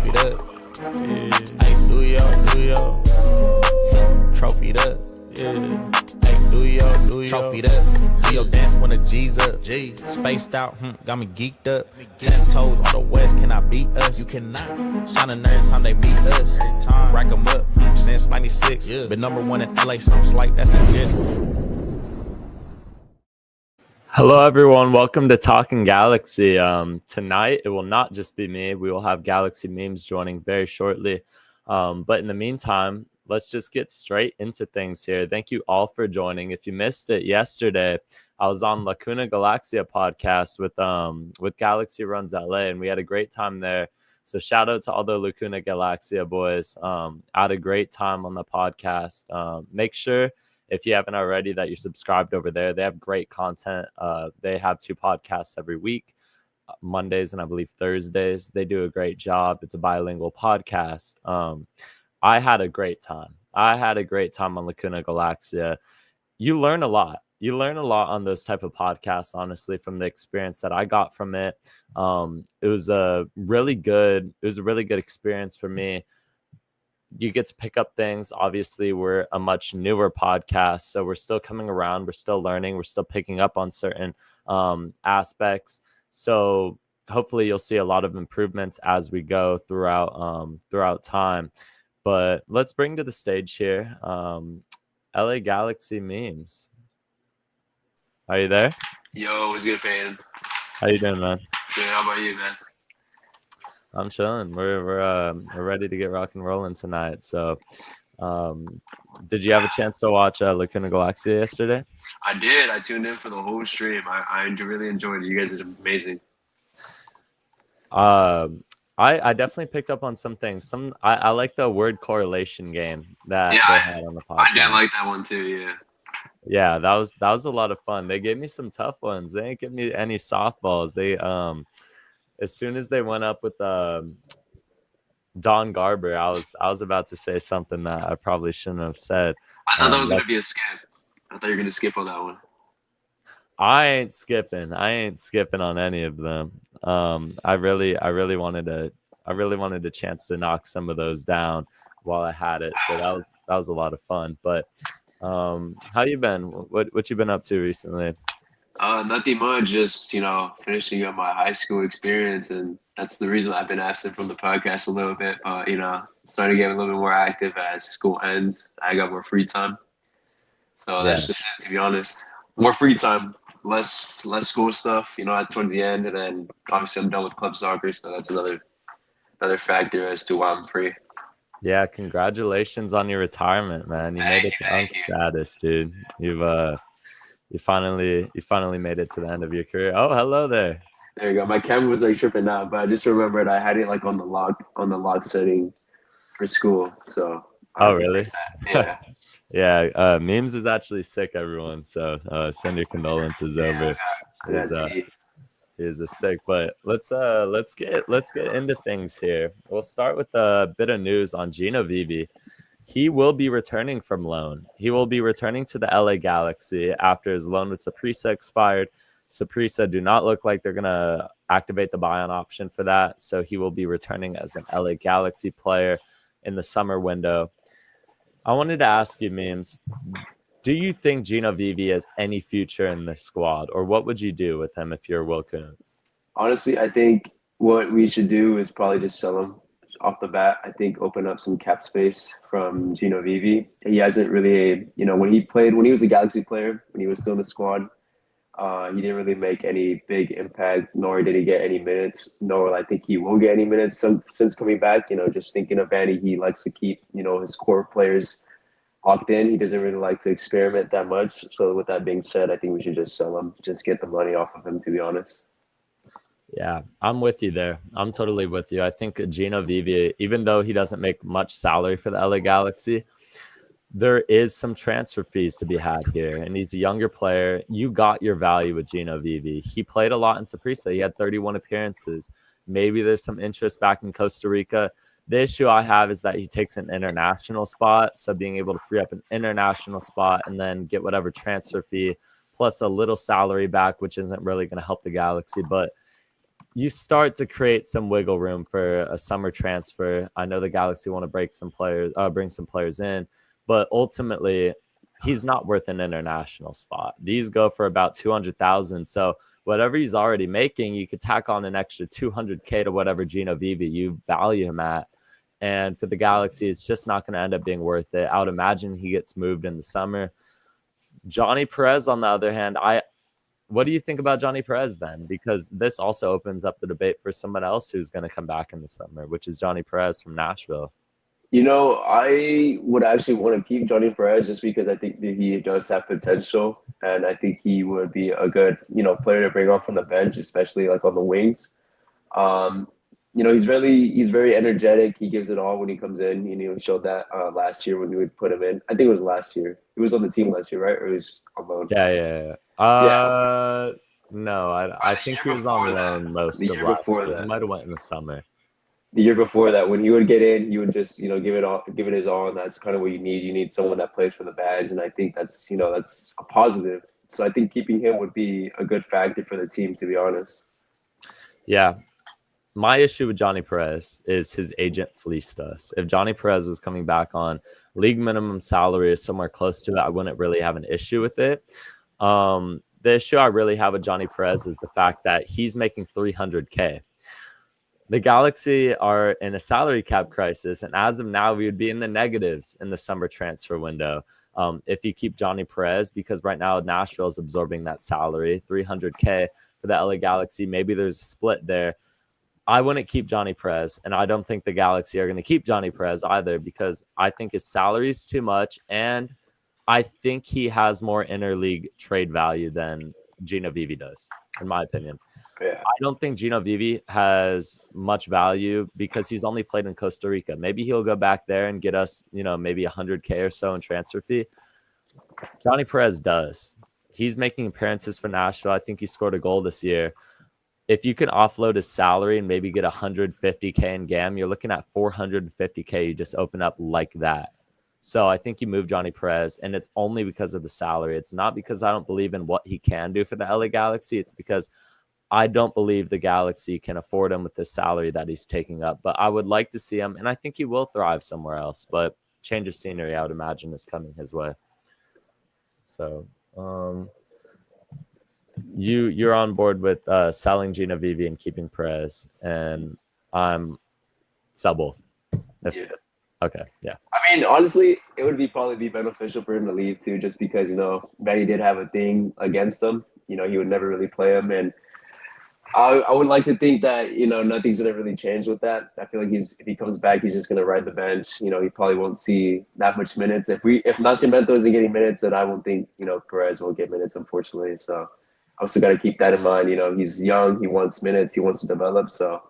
Trophied up. Yeah. Hey, do yo. Trophied up. Yeah. Hey, do yo. Trophied up. Do your dance when the G's up. Spaced out, got me geeked up. 10 toes on the west, cannot beat us. You cannot. Shining every time they meet us. Rack 'em up since 96. Been number one in LA, so I'm slight, that's the gist. Hello, everyone. Welcome to Talkin Galaxy. Tonight, it will not just be me. We will have Galaxy Memes joining very shortly. But in the meantime, let's just get straight into things here. Thank you all for joining. If you missed it yesterday, I was on Lacuna Galaxia podcast with Galaxy Runs LA, and we had a great time there. So shout out to all the Lacuna Galaxia boys. Had a great time on the podcast. Make sure, if you haven't already, that you're subscribed over there. They have great content. They have 2 podcasts every week, Mondays and I believe Thursdays. They do a great job. It's a bilingual podcast. I had a great time. On Lacuna Galaxia. You learn a lot. You learn a lot on those type of podcasts, honestly, from the experience that I got from it. It was a really good experience for me. You get to pick up things. Obviously, we're a much newer podcast, so we're still coming around. We're still learning. We're still picking up on certain aspects. So hopefully you'll see a lot of improvements as we go throughout time. But let's bring to the stage here LA Galaxy Memes. Are you there? Yo, what's good, fan? How you doing, man? Good. How about you, man? I'm chilling. We're ready to get rock and rolling tonight. So, did you have a chance to watch Lacuna Galaxia yesterday? I did. I tuned in for the whole stream. I really enjoyed it. You guys did amazing. I definitely picked up on some things. I like the word correlation game that they had on the podcast. I did like that one too. Yeah. Yeah, that was a lot of fun. They gave me some tough ones. They didn't give me any softballs. They as soon as they went up with Don Garber, I was about to say something that I probably shouldn't have said. I thought that was gonna be a skip. I thought you were gonna skip on that one. I ain't skipping on any of them. I really wanted a chance to knock some of those down while I had it. So that was a lot of fun. But how you been? What you been up to recently? Nothing much. Just finishing up my high school experience, and that's the reason I've been absent from the podcast a little bit. But starting to get a little bit more active as school ends. I got more free time, so that's just it. To be honest, more free time, less school stuff. Towards the end, and then obviously I'm done with club soccer, so that's another factor as to why I'm free. Yeah, congratulations on your retirement, man. You made it to UNC status, dude. You finally made it to the end of your career. Oh, hello there. There you go. My camera was tripping out, but I just remembered I had it on the lock setting for school. So oh, really? Yeah. Yeah. Memes is actually sick, everyone. So send your condolences over. Is a sick, but let's get into things here. We'll start with a bit of news on Gino Vivi. He will be returning from loan. He will be returning to the LA Galaxy after his loan with Saprissa expired. Saprissa do not look like they're gonna activate the buy-on option for that, so he will be returning as an LA Galaxy player in the summer window. I wanted to ask you, Memes, do you think Gino Vivi has any future in this squad, or what would you do with him if you're Will Kuntz? Honestly, I think what we should do is probably just sell him off the bat. I think open up some cap space from Gino Vivi. He hasn't really, when he was a Galaxy player, when he was still in the squad, he didn't really make any big impact, nor did he get any minutes, nor I think he will get any minutes since coming back. Just thinking of Vanny, he likes to keep, his core players locked in. He doesn't really like to experiment that much. So with that being said, I think we should just sell him, just get the money off of him, to be honest. Yeah, I'm with you there. I'm totally with you. I think Gino Vivi, even though he doesn't make much salary for the LA Galaxy, there is some transfer fees to be had here. And he's a younger player. You got your value with Gino Vivi. He played a lot in Saprissa. He had 31 appearances. Maybe there's some interest back in Costa Rica. The issue I have is that he takes an international spot. So being able to free up an international spot and then get whatever transfer fee plus a little salary back, which isn't really going to help the Galaxy. But you start to create some wiggle room for a summer transfer. I know the Galaxy want to bring some players in, but ultimately he's not worth an international spot. These go for about 200,000. So whatever he's already making, you could tack on an extra 200K to whatever Gino Vivi you value him at. And for the Galaxy, it's just not going to end up being worth it. I would imagine he gets moved in the summer. Johnny Perez, on the other hand, what do you think about Johnny Perez then? Because this also opens up the debate for someone else who's going to come back in the summer, which is Johnny Perez from Nashville. You know, I would actually want to keep Johnny Perez just because I think that he does have potential, and I think he would be a good, player to bring off from the bench, especially like on the wings. Um, he's very energetic. He gives it all when he comes in. He showed that last year when we would put him in. I think it was last year. He was on the team last year, right? Or he was on loan? Yeah. Yeah. No, I think he was on loan most of last year. He might have went in the summer. The year before that, when he would get in, he would just give it his all, and that's kind of what you need. You need someone that plays for the badge, and I think that's a positive. So I think keeping him would be a good factor for the team, to be honest. Yeah. My issue with Johnny Perez is his agent fleeced us. If Johnny Perez was coming back on league minimum salary or somewhere close to it, I wouldn't really have an issue with it. The issue I really have with Johnny Perez is the fact that he's making 300K. The Galaxy are in a salary cap crisis, and as of now, we would be in the negatives in the summer transfer window if you keep Johnny Perez, because right now Nashville is absorbing that salary, 300K for the LA Galaxy. Maybe there's a split there. I wouldn't keep Johnny Perez, and I don't think the Galaxy are going to keep Johnny Perez either, because I think his salary is too much, and I think he has more interleague trade value than Gino Vivi does, in my opinion. Yeah. I don't think Gino Vivi has much value because he's only played in Costa Rica. Maybe he'll go back there and get us, maybe 100K or so in transfer fee. Johnny Perez does. He's making appearances for Nashville. I think he scored a goal this year. If you can offload his salary and maybe get 150K in GAM, you're looking at 450K. You just open up like that. So I think you move Johnny Perez, and it's only because of the salary. It's not because I don't believe in what he can do for the LA Galaxy. It's because I don't believe the Galaxy can afford him with the salary that he's taking up. But I would like to see him, and I think he will thrive somewhere else. But change of scenery, I would imagine, is coming his way. So you're on board with selling Gino Vivi and keeping Perez, and I'm sell both. Yeah. Okay, yeah. I mean, honestly, it would probably be beneficial for him to leave too, just because Benny did have a thing against him. He would never really play him, and I would like to think that nothing's gonna really change with that. I feel like if he comes back, he's just gonna ride the bench. He probably won't see that much minutes. If Nascimento isn't getting minutes, then I won't think Perez will get minutes, unfortunately. So I also got to keep that in mind. He's young, he wants minutes, he wants to develop. So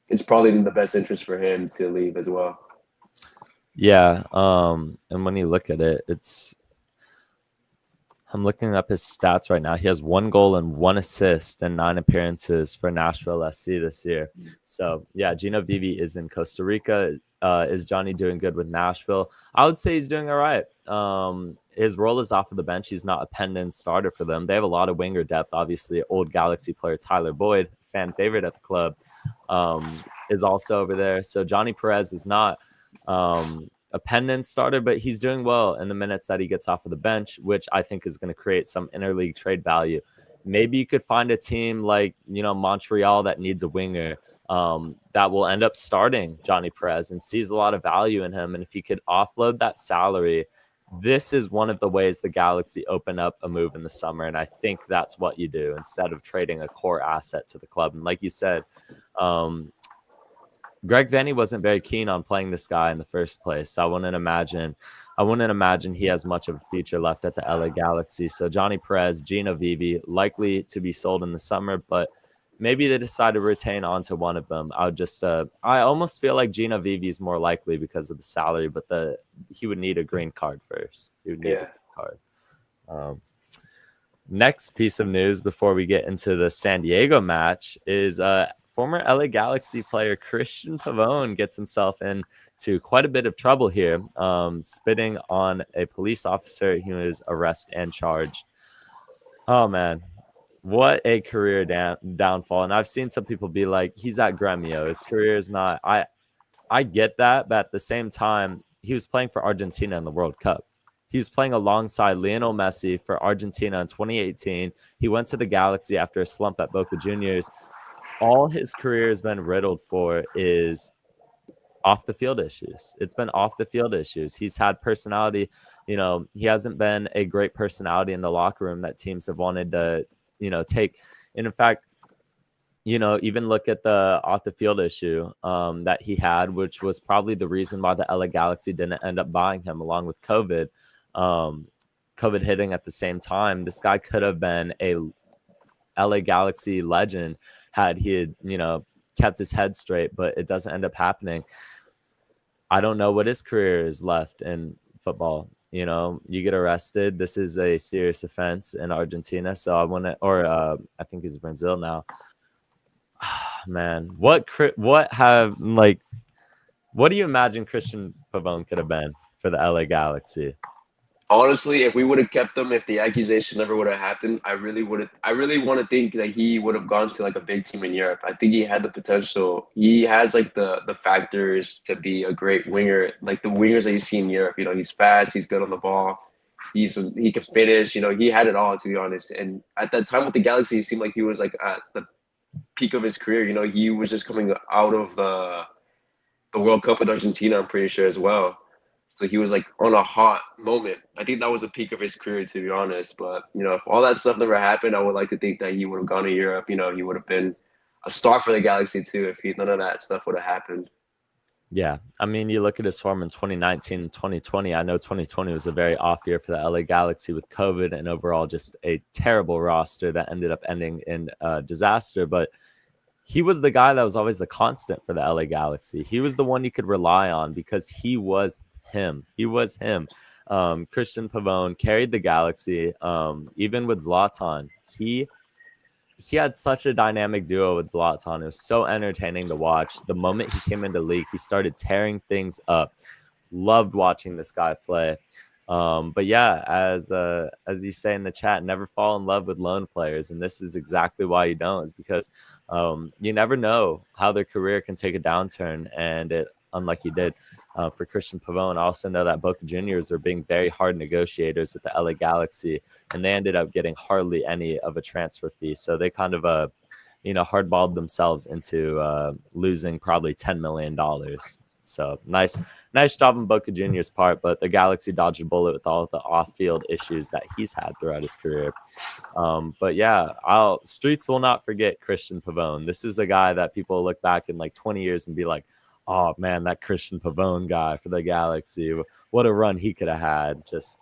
it's probably in the best interest for him to leave as well. Yeah, and when you look at it, I'm looking up his stats right now. He has 1 goal and 1 assist and 9 appearances for Nashville SC this year. So, yeah, Gino Vivi is in Costa Rica. Is Johnny doing good with Nashville? I would say he's doing all right. His role is off of the bench. He's not a pendant starter for them. They have a lot of winger depth. Obviously, old Galaxy player Tyler Boyd, fan favorite at the club, is also over there. So Johnny Perez is not a pendant starter, but he's doing well in the minutes that he gets off of the bench, which I think is going to create some interleague trade value. Maybe you could find a team like, Montreal that needs a winger that will end up starting Johnny Perez and sees a lot of value in him. And if you could offload that salary, this is one of the ways the Galaxy open up a move in the summer. And I think that's what you do instead of trading a core asset to the club. And like you said, Greg Vanny wasn't very keen on playing this guy in the first place. So I wouldn't imagine he has much of a future left at the LA Galaxy. So Johnny Perez, Gino Vivi, likely to be sold in the summer, but maybe they decide to retain onto one of them. I almost feel like Gino Vivi is more likely because of the salary, but he would need a green card first. He would need a green card. Next piece of news before we get into the San Diego match is former LA Galaxy player Cristian Pavon gets himself into quite a bit of trouble here, spitting on a police officer who is arrested and charged. Oh, man. what a career downfall. And I've seen some people be like, he's at Gremio. His career is not. I get that, but at the same time, he was playing for Argentina in the World Cup. He was playing alongside Lionel Messi for Argentina in 2018. He went to the Galaxy after a slump at Boca Juniors. All his career has been riddled for is off the field issues. It's been off the field issues. He's had personality. You know, he hasn't been a great personality in the locker room that teams have wanted to, take. And in fact, even look at the off the field issue that he had, which was probably the reason why the LA Galaxy didn't end up buying him, along with COVID. COVID hitting at the same time. This guy could have been a LA Galaxy legend had he had, kept his head straight, but it doesn't end up happening. I don't know what his career is left in football. You get arrested. This is a serious offense in Argentina. So I want to, or I think he's in Brazil now. Man, what do you imagine Cristian Pavon could have been for the LA Galaxy? Honestly, if we would have kept him, if the accusation never would have happened, I really want to think that he would have gone to like a big team in Europe. I think he had the potential. He has like the factors to be a great winger, like the wingers that you see in Europe. He's fast, he's good on the ball, he can finish. He had it all, to be honest. And at that time with the Galaxy, it seemed like he was like at the peak of his career. He was just coming out of the World Cup with Argentina, I'm pretty sure, as well. So he was like on a hot moment. I think that was the peak of his career, to be honest. But, if all that stuff never happened, I would like to think that he would have gone to Europe. He would have been a star for the Galaxy too if none of that stuff would have happened. Yeah. I mean, you look at his form in 2019 and 2020. I know 2020 was a very off year for the LA Galaxy with COVID and overall just a terrible roster that ended up ending in disaster. But he was the guy that was always the constant for the LA Galaxy. He was the one you could rely on because he was him. Cristian Pavon carried the Galaxy, even with Zlatan. He had such a dynamic duo with Zlatan. It was so entertaining to watch. The moment he came into league, he started tearing things up. Loved watching this guy play. But yeah, as you say in the chat, never fall in love with loan players, and this is exactly why you don't. Is because you never know how their career can take a downturn, and it, unlike he did for Cristian Pavon. I also know that Boca Juniors were being very hard negotiators with the LA Galaxy, and they ended up getting hardly any of a transfer fee. So they kind of hardballed themselves into losing probably $10 million. So nice job on Boca Juniors' part, but the Galaxy dodged a bullet with all of the off-field issues that he's had throughout his career. But yeah, streets will not forget Cristian Pavon. This is a guy that people look back in like 20 years and be like, oh man, that Cristian Pavon guy for the Galaxy, what a run he could have had. Just,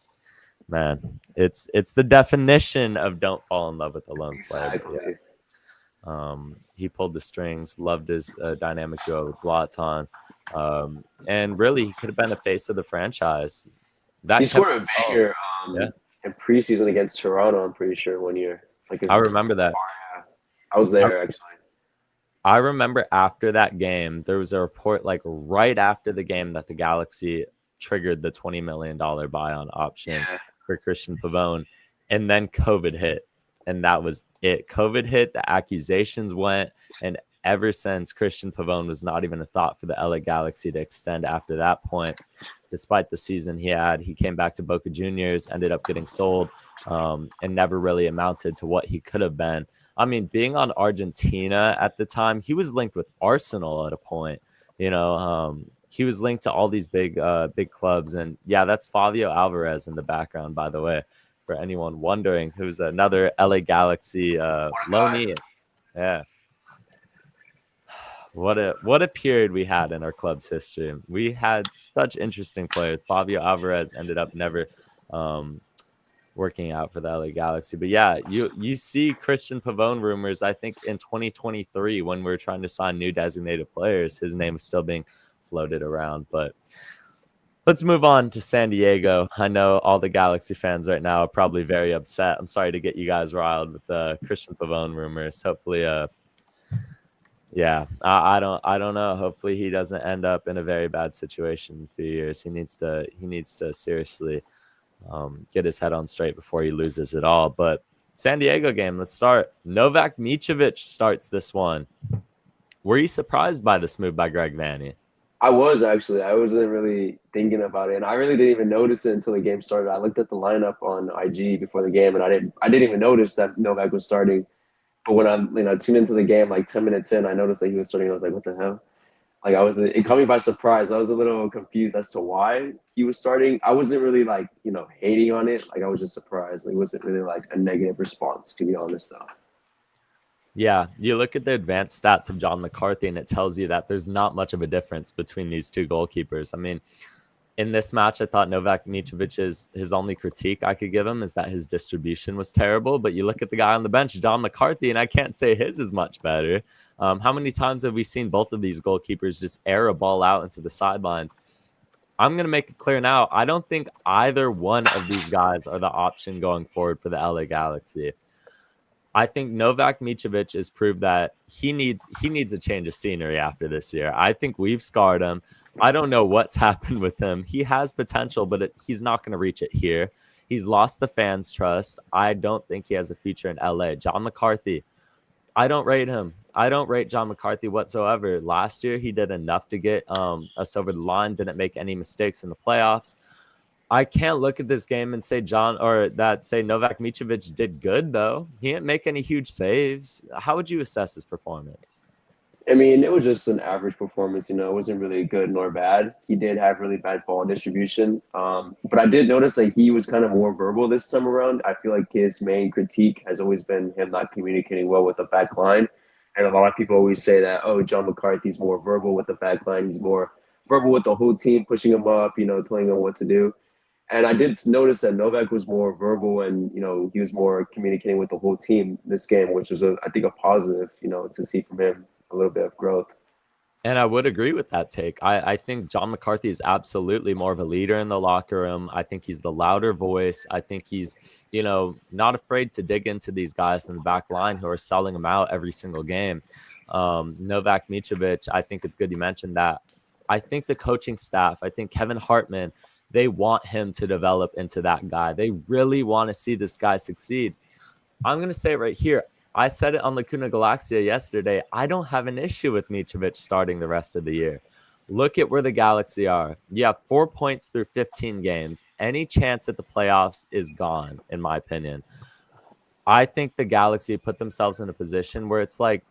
man, it's the definition of don't fall in love with a lone player. Exactly. Yeah. He pulled the strings, loved his dynamic duo with Zlatan. And really, he could have been a face of the franchise. He scored a banger in preseason against Toronto, I'm pretty sure, one year. I remember that. I was there, actually. I remember after that game, there was a report like right after the game that the Galaxy triggered the $20 million buy-on option for Cristian Pavon, and then COVID hit, and that was it. COVID hit, the accusations went, and ever since, Cristian Pavon was not even a thought for the LA Galaxy to extend after that point. Despite the season he had, he came back to Boca Juniors, ended up getting sold, and never really amounted to what he could have been. I mean, being on Argentina at the time, he was linked with Arsenal at a point. He was linked to all these big clubs. And yeah, that's Fabio Alvarez in the background, by the way, for anyone wondering, who's another LA Galaxy loanee. Yeah. What a period we had in our club's history. We had such interesting players. Fabio Alvarez ended up never working out for the LA Galaxy. But yeah, you see Cristian Pavon rumors, I think in 2023 when we're trying to sign new designated players, his name is still being floated around. But let's move on to San Diego. I know all the Galaxy fans right now are probably very upset. I'm sorry to get you guys riled with the Cristian Pavon rumors. Hopefully I don't know. Hopefully he doesn't end up in a very bad situation in a few years. He needs to seriously get his head on straight before he loses it all. But San Diego game, let's start. Novak Mitrovic starts this one. Were you surprised by this move by Greg Vanney? I was actually. I wasn't really thinking about it, and I really didn't even notice it until the game started. I looked at the lineup on IG before the game, and I didn't even notice that Novak was starting. But when I tuned into the game like 10 minutes in, I noticed that he was starting. I was like, what the hell? Like it caught me by surprise. I was a little confused as to why he was starting. I wasn't really like hating on it. Like I was just surprised. It wasn't really like a negative response, to be honest, though. Yeah, you look at the advanced stats of John McCarthy, and it tells you that there's not much of a difference between these two goalkeepers. I mean, in this match, I thought Novak Mitrovic's his only critique I could give him is that his distribution was terrible. But you look at the guy on the bench, John McCarthy, and I can't say his is much better. How many times have we seen both of these goalkeepers just air a ball out into the sidelines? I'm going to make it clear now. I don't think either one of these guys are the option going forward for the LA Galaxy. I think Novak Mitrovic has proved that he needs a change of scenery after this year. I think we've scarred him. I don't know what's happened with him. He has potential, but he's not going to reach it here. He's lost the fans' trust. I don't think he has a future in LA. John McCarthy, I don't rate him. I don't rate John McCarthy whatsoever. Last year, he did enough to get us over the line, didn't make any mistakes in the playoffs. I can't look at this game and say Novak Mitrovic did good, though. He didn't make any huge saves. How would you assess his performance? I mean, it was just an average performance. It wasn't really good nor bad. He did have really bad ball distribution. But I did notice that he was kind of more verbal this time around. I feel like his main critique has always been him not communicating well with the back line. And a lot of people always say that, oh, John McCarthy's more verbal with the back line. He's more verbal with the whole team, pushing him up, telling him what to do. And I did notice that Novak was more verbal and, he was more communicating with the whole team this game, which was, I think, a positive, to see from him a little bit of growth. And I would agree with that take. I think John McCarthy is absolutely more of a leader in the locker room. I think he's the louder voice. I think he's, not afraid to dig into these guys in the back line who are selling him out every single game. Novak Mitrovic, I think it's good you mentioned that. I think the coaching staff, I think Kevin Hartman, they want him to develop into that guy. They really want to see this guy succeed. I'm going to say it right here. I said it on Lacuna Galaxia yesterday. I don't have an issue with Mitrovic starting the rest of the year. Look at where the Galaxy are. You have 4 points through 15 games. Any chance at the playoffs is gone, in my opinion. I think the Galaxy put themselves in a position where it's like,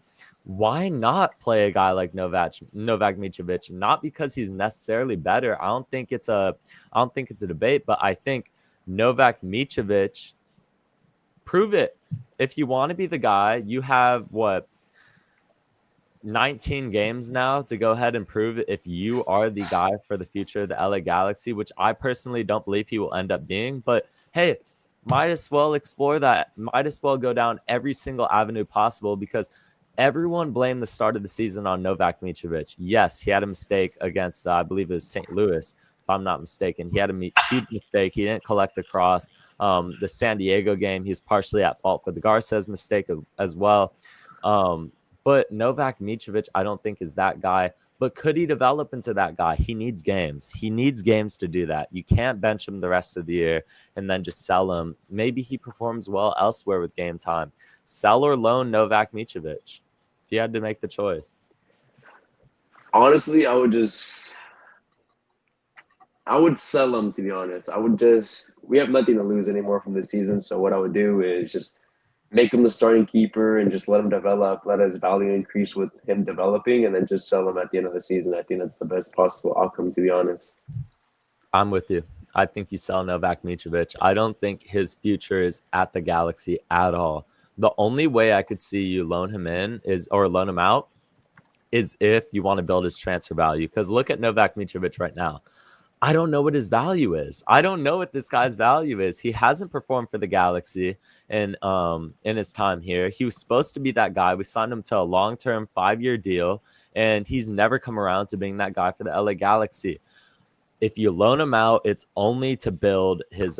why not play a guy like Novak Mitrovic? Not because he's necessarily better. I don't think it's a debate, but I think Novak Mitrovic, prove it. If you want to be the guy, you have 19 games now to go ahead and prove it if you are the guy for the future of the LA Galaxy, which I personally don't believe he will end up being. But hey, might as well explore that. Might as well go down every single avenue possible, because everyone blamed the start of the season on Novak Mitrovic. Yes, he had a mistake against, I believe it was St. Louis, if I'm not mistaken. He had a huge mistake. He didn't collect the cross. The San Diego game, he's partially at fault for the Garces mistake as well. But Novak Mitrovic, I don't think is that guy. But could he develop into that guy? He needs games. He needs games to do that. You can't bench him the rest of the year and then just sell him. Maybe he performs well elsewhere with game time. Sell or loan Novak Mitrovic if you had to make the choice. Honestly, I would sell him, to be honest. We have nothing to lose anymore from this season. So what I would do is just make him the starting keeper and just let him develop, let his value increase with him developing, and then just sell him at the end of the season. I think that's the best possible outcome, to be honest. I'm with you. I think you sell Novak Mitrovic. I don't think his future is at the Galaxy at all. The only way I could see you loan him out is if you want to build his transfer value. Because look at Novak Mitrovic right now. I don't know what his value is. I don't know what this guy's value is. He hasn't performed for the Galaxy in his time here. He was supposed to be that guy. We signed him to a long-term 5-year deal, and he's never come around to being that guy for the LA Galaxy. If you loan him out, it's only to build his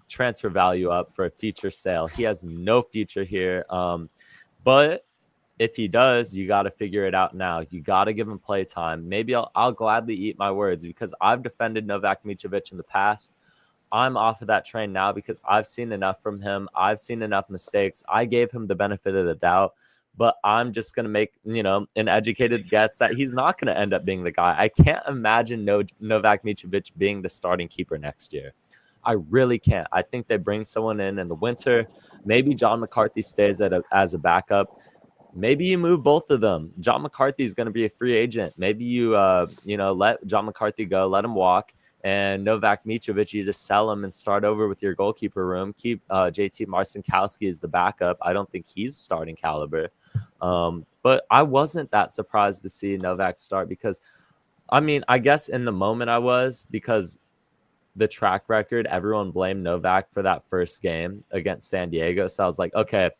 transfer value up for a future sale. He has no future here. But if he does, you got to figure it out now. You got to give him play time. Maybe I'll gladly eat my words, because I've defended Novak Mitrovic in the past. I'm off of that train now because I've seen enough from him. I've seen enough mistakes. I gave him the benefit of the doubt, but I'm just going to make, an educated guess that he's not going to end up being the guy. I can't imagine Novak Mitrovic being the starting keeper next year. I really can't. I think they bring someone in the winter. Maybe John McCarthy stays as a backup. Maybe you move both of them. John McCarthy is going to be a free agent. Maybe you, let John McCarthy go, let him walk. And Novak Mitrovic, you just sell him and start over with your goalkeeper room. Keep JT Marcinkowski as the backup. I don't think he's starting caliber. But I wasn't that surprised to see Novak start because, I guess in the moment I was, because the track record, everyone blamed Novak for that first game against San Diego. So I was like, okay,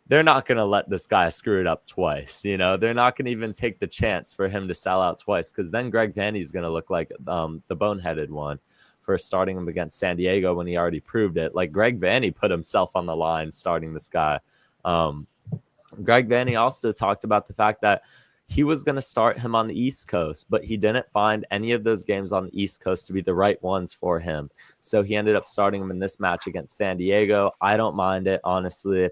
they're not going to let this guy screw it up twice. They're not going to even take the chance for him to sell out twice, because then Greg Vanney's going to look like the boneheaded one for starting him against San Diego when he already proved it. Like, Greg Vanney put himself on the line starting this guy. Greg Vanney also talked about the fact that he was going to start him on the East Coast, but he didn't find any of those games on the East Coast to be the right ones for him. So he ended up starting him in this match against San Diego. I don't mind it, honestly.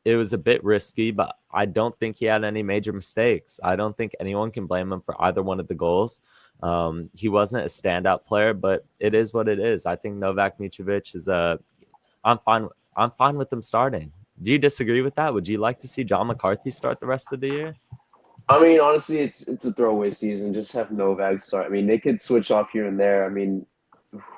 It was a bit risky, but I don't think he had any major mistakes. I don't think anyone can blame him for either one of the goals. He wasn't a standout player, but it is what it is. I think Novak Mitrovic is I'm fine with him starting. Do you disagree with that? Would you like to see John McCarthy start the rest of the year? Honestly, it's a throwaway season. Just have Novak start. They could switch off here and there.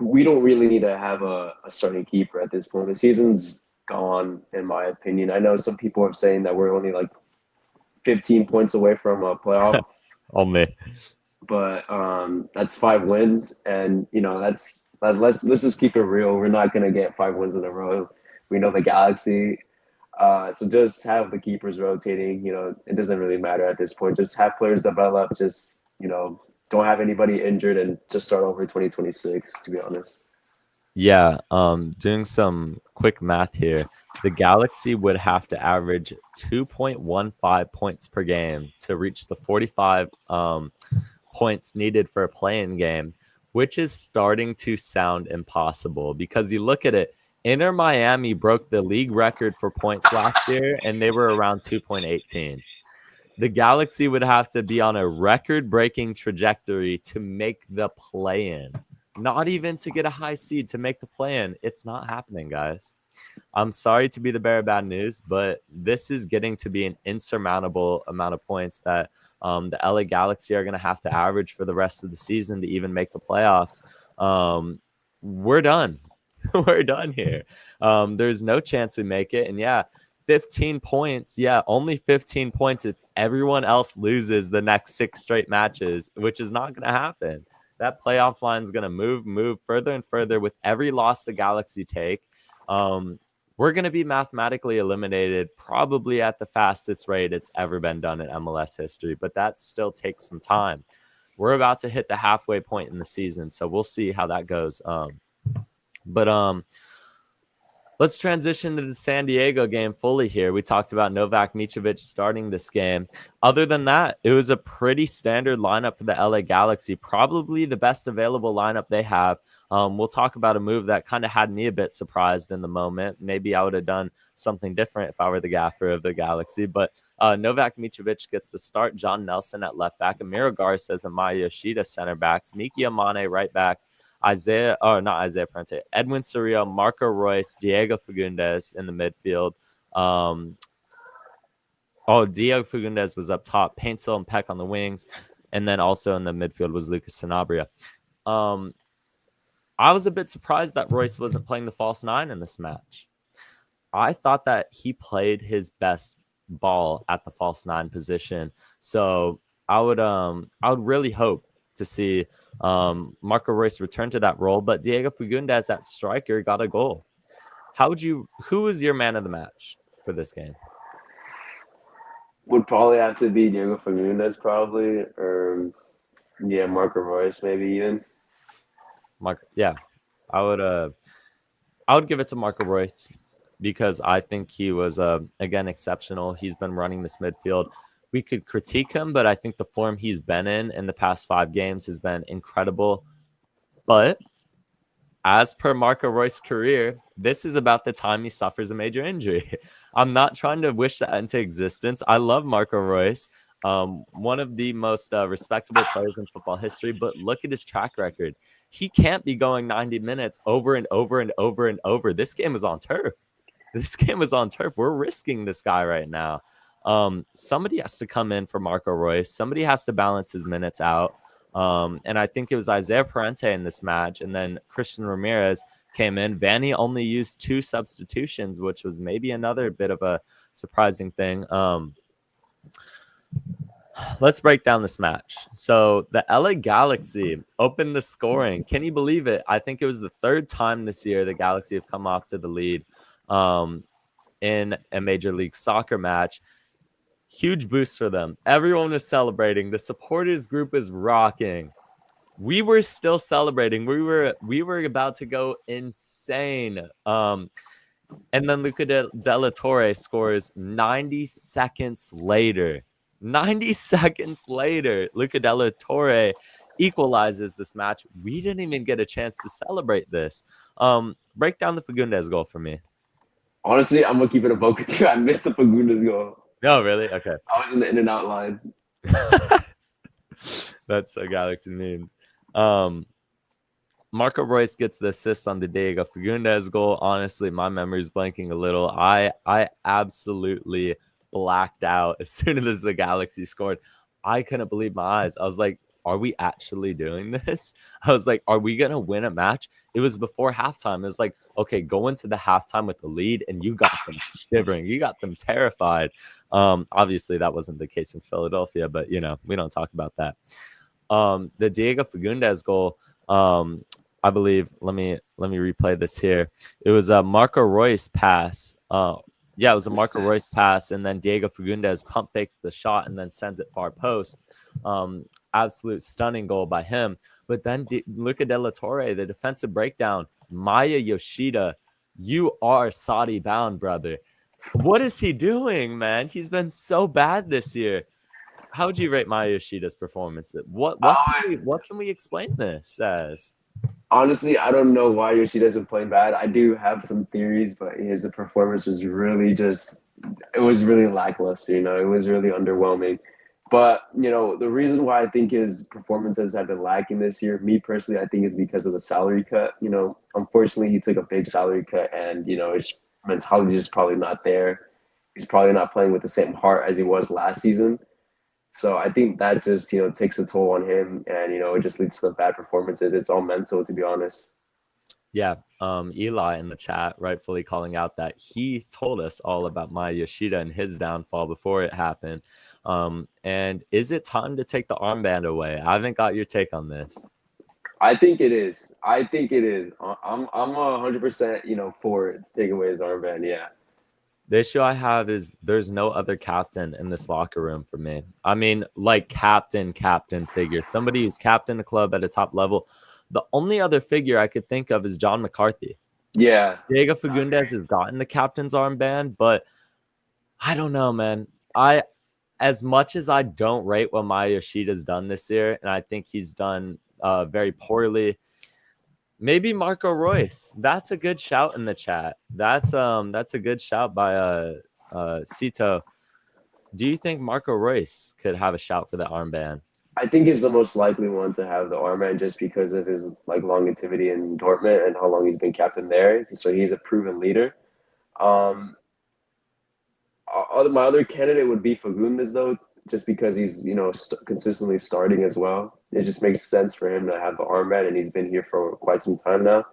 We don't really need to have a starting keeper at this point. The season's gone, in my opinion. I know some people are saying that we're only like 15 points away from a playoff. Only. But that's 5 wins, and let's just keep it real. We're not gonna get 5 wins in a row. We know the Galaxy. So just have the keepers rotating. It doesn't really matter at this point. Just have players develop. Just don't have anybody injured, and just start over 2026. To be honest. Yeah, doing some quick math here, the Galaxy would have to average 2.15 points per game to reach the 45 points needed for a play-in game, which is starting to sound impossible because you look at it, Inter Miami broke the league record for points last year, and they were around 2.18. The Galaxy would have to be on a record-breaking trajectory to make the play-in. Not even to get a high seed, to make the play-in. It's not happening, guys. I'm sorry to be the bearer of bad news, but this is getting to be an insurmountable amount of points that the LA Galaxy are going to have to average for the rest of the season to even make the playoffs. We're done. We're done here. There's no chance we make it. And yeah, 15 points. Yeah, only 15 points if everyone else loses the next 6 straight matches, which is not going to happen. That playoff line is going to move further and further with every loss the Galaxy take. We're going to be mathematically eliminated probably at the fastest rate it's ever been done in MLS history, but that still takes some time. We're about to hit the halfway point in the season, so we'll see how that goes. Let's transition to the San Diego game fully here. We talked about Novak Mitrovic starting this game. Other than that, it was a pretty standard lineup for the LA Galaxy, probably the best available lineup they have. We'll talk about a move that kind of had me a bit surprised in the moment. Maybe I would have done something different if I were the gaffer of the Galaxy. But Novak Mitrovic gets the start. John Nelson at left back. Amiro Garces and Maya Yoshida center backs. Miki Amane right back. Edwin Cerrillo, Marco Royce, Diego Fagundes in the midfield. Diego Fagundes was up top. Paintsel and Peck on the wings. And then also in the midfield was Lucas Sanabria. I was a bit surprised that Royce wasn't playing the false 9 in this match. I thought that he played his best ball at the false 9 position. So I would really hope to see Marco Royce return to that role, but Diego Fagundes at striker got a goal. Who was your man of the match for this game? Would probably have to be Diego Fagundes, probably, or Marco Royce, maybe even. I would give it to Marco Royce because I think he was again exceptional. He's been running this midfield. We could critique him, but I think the form he's been in the past 5 games has been incredible. But as per Marco Roy's career, this is about the time he suffers a major injury. I'm not trying to wish that into existence. I love Marco Royce, one of the most respectable players in football history, but look at his track record. He can't be going 90 minutes over and over and over and over. This game is on turf. This game is on turf. We're risking this guy right now. Somebody has to come in for Marco Royce. Somebody has to balance his minutes out. And I think it was Isaiah Parente in this match, and then Christian Ramirez came in. Vanny only used 2 substitutions, which was maybe another bit of a surprising thing. Let's break down this match. So the LA Galaxy opened the scoring. Can you believe it? I think it was the 3rd time this year the Galaxy have come off to the lead in a Major League Soccer match. Huge boost for them. Everyone was celebrating. The supporters group is rocking. We were still celebrating. We were about to go insane. And then Luca de la Torre scores 90 seconds later. 90 seconds later, Luca de la Torre equalizes this match. We didn't even get a chance to celebrate this. Break down the Fagundes goal for me. Honestly, I'm gonna keep it a buck with you. I missed the Fagundes goal. No, really? Okay. I was in the in and out line. That's so Galaxy means. Marco Royce gets the assist on the Diego Fagundes goal. Honestly, my memory is blanking a little. I absolutely blacked out as soon as the Galaxy scored. I couldn't believe my eyes. I was like, are we actually doing this? I was like, are we going to win a match? It was before halftime. It was like, okay, go into the halftime with the lead, and you got them shivering. You got them terrified. Obviously, that wasn't the case in Philadelphia, but, you know, we don't talk about that. The Diego Fagundes goal, I believe, let me replay this here. It was a Marco Royce pass. Yeah, it was a Marco Royce pass, and then Diego Fagundes pump fakes the shot and then sends it far post. Absolute stunning goal by him. But then Luca de la Torre, the defensive breakdown. Maya Yoshida, you are Saudi bound, brother. What is he doing, man? He's been so bad this year. How would you rate Maya Yoshida's performance? What can we explain this as? Honestly, I don't know why Yoshida's been playing bad. I do have some theories, but his performance was really it was really lackluster, you know, it was really underwhelming. But, you know, the reason why I think his performances have been lacking this year, me personally, I think is because of the salary cut. You know, unfortunately, he took a big salary cut, and, you know, his mentality is probably not there. He's probably not playing with the same heart as he was last season. So I think that just, you know, takes a toll on him, and, you know, it just leads to bad performances. It's all mental, to be honest. Yeah. Eli in the chat rightfully calling out that he told us all about Maya Yoshida and his downfall before it happened. And is it time to take the armband away? I haven't got your take on this. I think it is. I'm 100%, you know, for it to take away his armband. Yeah. The issue I have is there's no other captain in this locker room for me. I mean, like captain figure, somebody who's captain the club at a top level. The only other figure I could think of is John McCarthy. Yeah. Diego Fagundes has gotten the captain's armband, but I don't know, man. As much as I don't rate what Maya Yoshida's done this year, and I think he's done very poorly, maybe Marco Royce. That's a good shout in the chat. That's a good shout by Cito. Do you think Marco Royce could have a shout for the armband? I think he's the most likely one to have the armband just because of his like longevity in Dortmund and how long he's been captain there. So he's a proven leader. My other candidate would be Fagundes, though, just because he's, you know, consistently starting as well. It just makes sense for him to have the armband, and he's been here for quite some time now.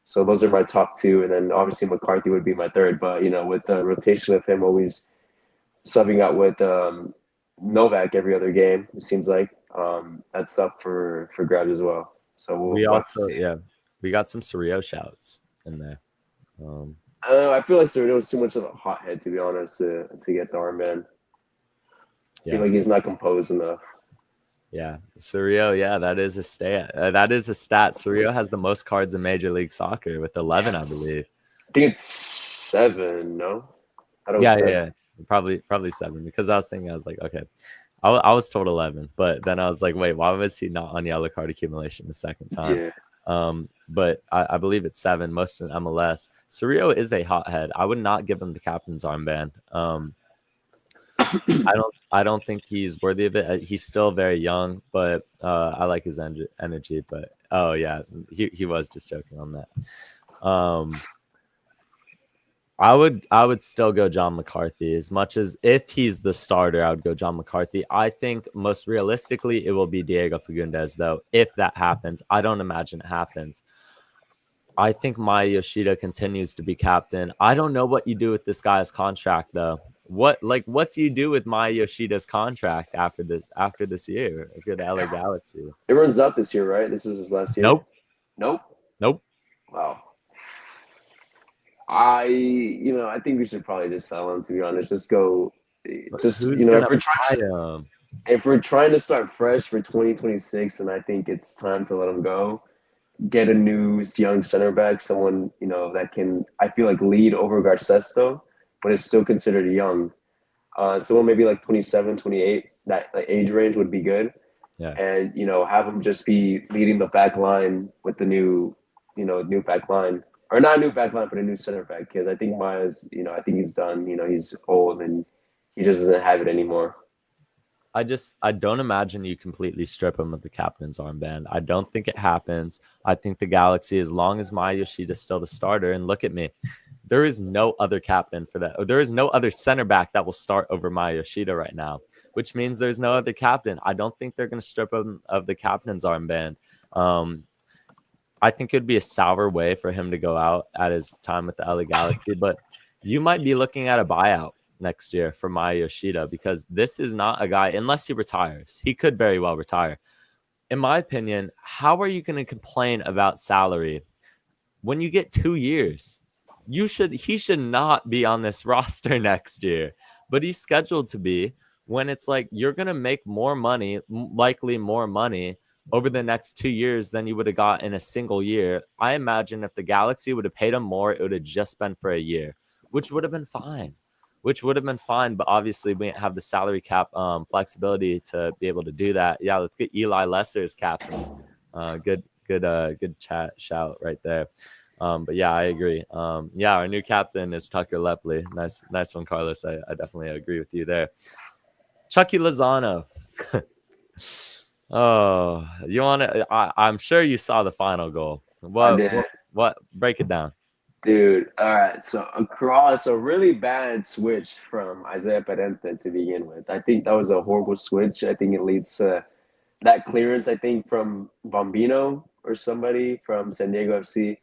So those are my top 2, and then obviously McCarthy would be my third. But, you know, with the rotation of him always subbing out with Novak every other game, it seems like that's up for grabs as well. So we got some Surreal shouts in there. I don't know. I feel like Sereno is too much of a hothead, to be honest, to get the armband. I feel like he's not composed enough. Yeah, Surreal. Yeah, that is a stat. Surreal has the most cards in Major League Soccer with 11, I believe. I think it's 7. No, I don't. Yeah, probably 7. Because I was like, okay, I was told 11, but then I was like, wait, why was he not on yellow card accumulation the second time? Yeah. but I believe it's 7, most in MLS. Cerrillo is a hothead. I would not give him the captain's armband. I don't think he's worthy of it. He's still very young, but I like his energy. But oh yeah, he was just joking on that. I would still go John McCarthy. As much as if he's the starter, I would go John McCarthy. I think most realistically it will be Diego Fagundes, though. If that happens, I don't imagine it happens. I think Maya Yoshida continues to be captain. I don't know what you do with this guy's contract, though. What do you do with Maya Yoshida's contract after this year if you're the LA Galaxy? It runs out this year, right? This is his last year. Nope. Wow. I think we should probably just sell him, to be honest. If we're trying to start fresh for 2026, and I think it's time to let him go. Get a new young center back, someone that can, I feel like, lead over Garcesto, but is still considered young. Someone maybe like 27, 28, that age range would be good. Yeah. And have him just be leading the back line with the new back line, or not new back line, but a new center back. Because I think Maya's, I think he's done. He's old and he just doesn't have it anymore. I don't imagine you completely strip him of the captain's armband. I don't think it happens. I think the Galaxy, as long as Maya Yoshida is still the starter, and look at me, there is no other captain for that. Or there is no other center back that will start over Maya Yoshida right now, which means there's no other captain. I don't think they're going to strip him of the captain's armband. I think it would be a sour way for him to go out at his time with the LA Galaxy, but you might be looking at a buyout next year for Maya Yoshida, because this is not a guy, unless he retires. He could very well retire. In my opinion, how are you going to complain about salary when you get 2 years? He should not be on this roster next year, but he's scheduled to be, when it's like you're going to make more money, likely more money over the next 2 years than you would have got in a single year. I imagine if the Galaxy would have paid him more, it would have just been for a year, which would have been fine. But obviously we didn't have the salary cap flexibility to be able to do that. Yeah, let's get Eli Lesser as captain. Good shout right there. But yeah, I agree. Yeah, our new captain is Tucker Lepley. Nice one, Carlos. I definitely agree with you there. Chucky Lozano. Oh, you want to? I'm sure you saw the final goal. What? Break it down. Dude, all right. So across a really bad switch from Isaiah Parente to begin with. I think that was a horrible switch. I think it leads to that clearance, I think, from Bombino or somebody from San Diego FC.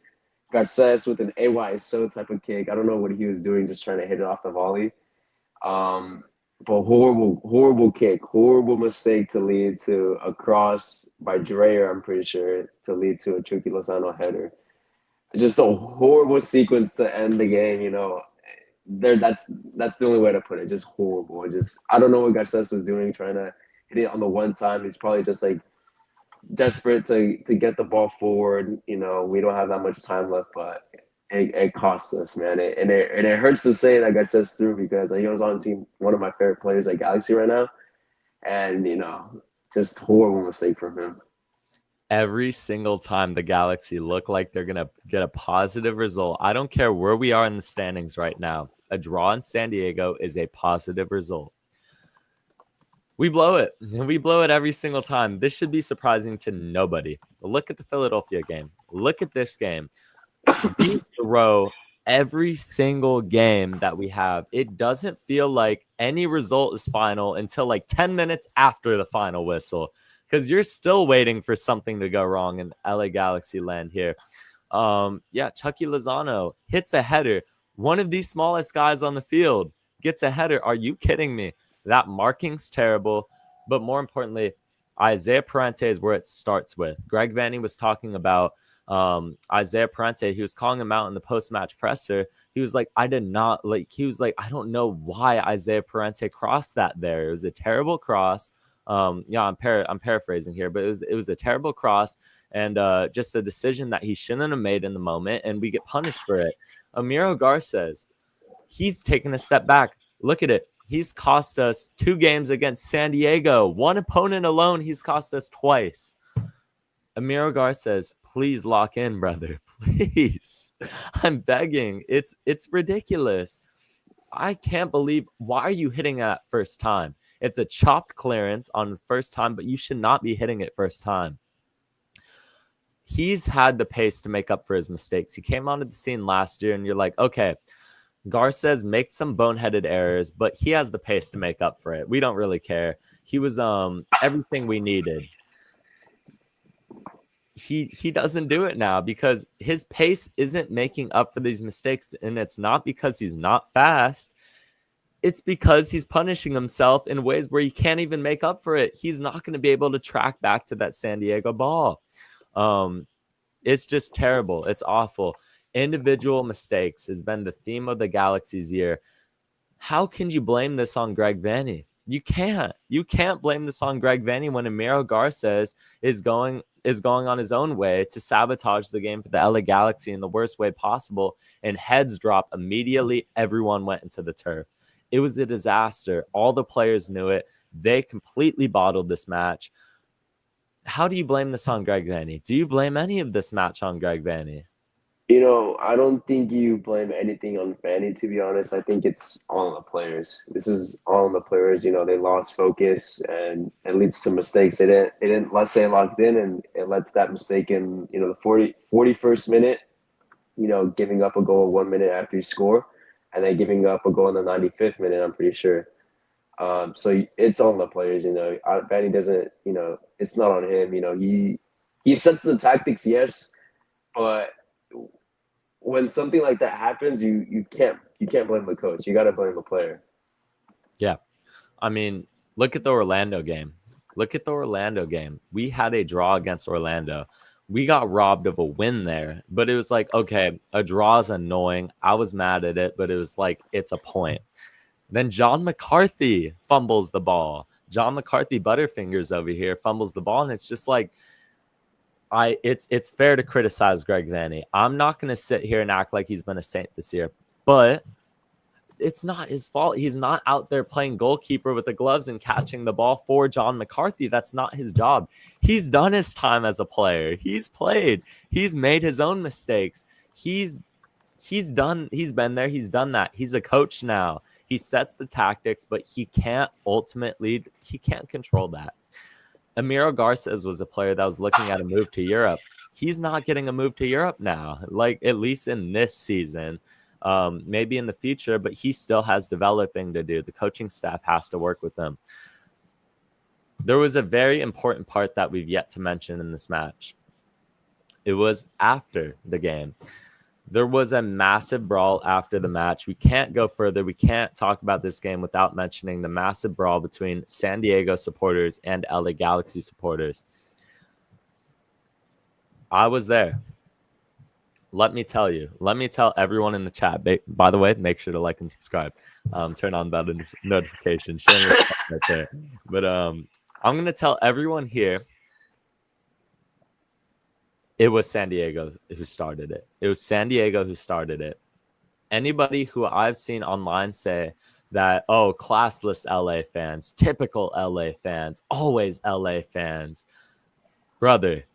Garces with an AYSO type of kick. I don't know what he was doing, just trying to hit it off the volley. But horrible kick. Horrible mistake to lead to a cross by Dreyer, I'm pretty sure, to lead to a Chucky Lozano header. Just a horrible sequence to end the game, That's the only way to put it. Just horrible. I don't know what Garces was doing, trying to hit it on the one time. He's probably just like desperate to get the ball forward. We don't have that much time left, but it cost us, man. It hurts to say that Garces through, because he was on team, one of my favorite players at Galaxy right now, and just horrible mistake from him. Every single time the Galaxy look like they're going to get a positive result, I don't care where we are in the standings right now, a draw in San Diego is a positive result. We blow it. We blow it every single time. This should be surprising to nobody. Look at the Philadelphia game. Look at this game. We throw every single game that we have. It doesn't feel like any result is final until like 10 minutes after the final whistle, because you're still waiting for something to go wrong in LA Galaxy land here. Chucky Lozano hits a header. One of the smallest guys on the field gets a header. Are you kidding me? That marking's terrible. But more importantly, Isaiah Parente is where it starts with. Greg Vanny was talking about Isaiah Parente. He was calling him out in the post-match presser. He was like, I don't know why Isaiah Parente crossed that there. It was a terrible cross. I'm paraphrasing here, but it was a terrible cross, and just a decision that he shouldn't have made in the moment, and we get punished for it. Amiro Garces, he's taken a step back. Look at it. He's cost us 2 games against San Diego. One opponent alone, he's cost us twice. Amiro Gar says, please lock in, brother. Please. I'm begging. It's ridiculous. I can't believe, why are you hitting that first time? It's a chopped clearance on the first time, but you should not be hitting it first time. He's had the pace to make up for his mistakes. He came onto the scene last year and you're like, okay, Gar says make some boneheaded errors, but he has the pace to make up for it. We don't really care. He was everything we needed. He doesn't do it now because his pace isn't making up for these mistakes, and it's not because he's not fast. It's because he's punishing himself in ways where he can't even make up for it. He's not going to be able to track back to that San Diego ball. It's just terrible. It's awful. Individual mistakes has been the theme of the Galaxy's year. How can you blame this on Greg Vanney? You can't. You can't blame this on Greg Vanney when Amiro Garces is going on his own way to sabotage the game for the LA Galaxy in the worst way possible, and heads drop immediately. Everyone went into the turf. It was a disaster. All the players knew it. They completely bottled this match. How do you blame this on Greg Vanney? Do you blame any of this match on Greg Vanney? I don't think you blame anything on Fanny, to be honest. I think it's all on the players. This is all on the players. They lost focus and it leads to mistakes. They didn't let's say locked in, and it led to that mistake in, the 41st minute, giving up a goal 1 minute after you score, and then giving up a goal in the 95th minute, I'm pretty sure. So it's on the players, Fanny doesn't, it's not on him. He sets the tactics, yes, but when something like that happens, you can't blame the coach. You got to blame the player. Yeah. I mean, look at the Orlando game. We had a draw against Orlando. We got robbed of a win there, but it was like, okay, a draw is annoying. I was mad at it, but it was like, it's a point. Then John McCarthy fumbles the ball. John McCarthy Butterfingers over here fumbles the ball, and it's just like, it's fair to criticize Greg Vanney. I'm not going to sit here and act like he's been a saint this year, but it's not his fault. He's not out there playing goalkeeper with the gloves and catching the ball for John McCarthy. That's not his job. He's done his time as a player. He's played. He's made his own mistakes. He's been there. He's done that. He's a coach now. He sets the tactics, but he can't control that. Amiro Garces was a player that was looking at a move to Europe. He's not getting a move to Europe now, like at least in this season, maybe in the future, but he still has developing to do. The coaching staff has to work with him. There was a very important part that we've yet to mention in this match. It was after the game. There was a massive brawl after the match. We can't go further. We can't talk about this game without mentioning the massive brawl between San Diego supporters and LA Galaxy supporters. I was there. Let me tell everyone in the chat. By the way, make sure to like and subscribe. Turn on that notification. Share your right there. But I'm going to tell everyone here, it was San Diego who started it. Anybody who I've seen online say that, oh, classless LA fans, typical LA fans, always LA fans. Brother,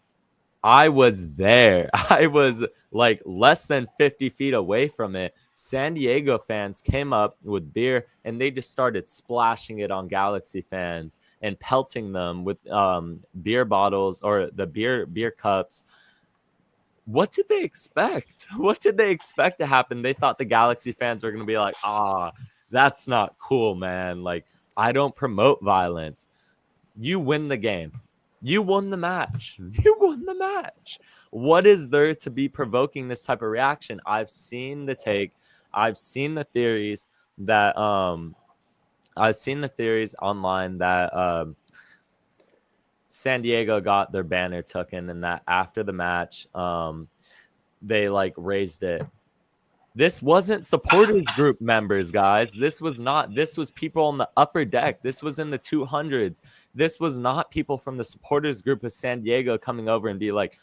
I was there. I was like less than 50 feet away from it. San Diego fans came up with beer and they just started splashing it on Galaxy fans and pelting them with beer bottles or the beer cups. What did they expect? What did they expect to happen? They thought the Galaxy fans were going to be like, that's not cool, man. Like, I don't promote violence. You win the game. You won the match. What is there to be provoking this type of reaction? I've seen the take. I've seen the theories that online that San Diego got their banner taken, and that after the match, they like raised it. This wasn't supporters group members, guys. This was people on the upper deck. This was in the 200s. This was not people from the supporters group of San Diego coming over and be like,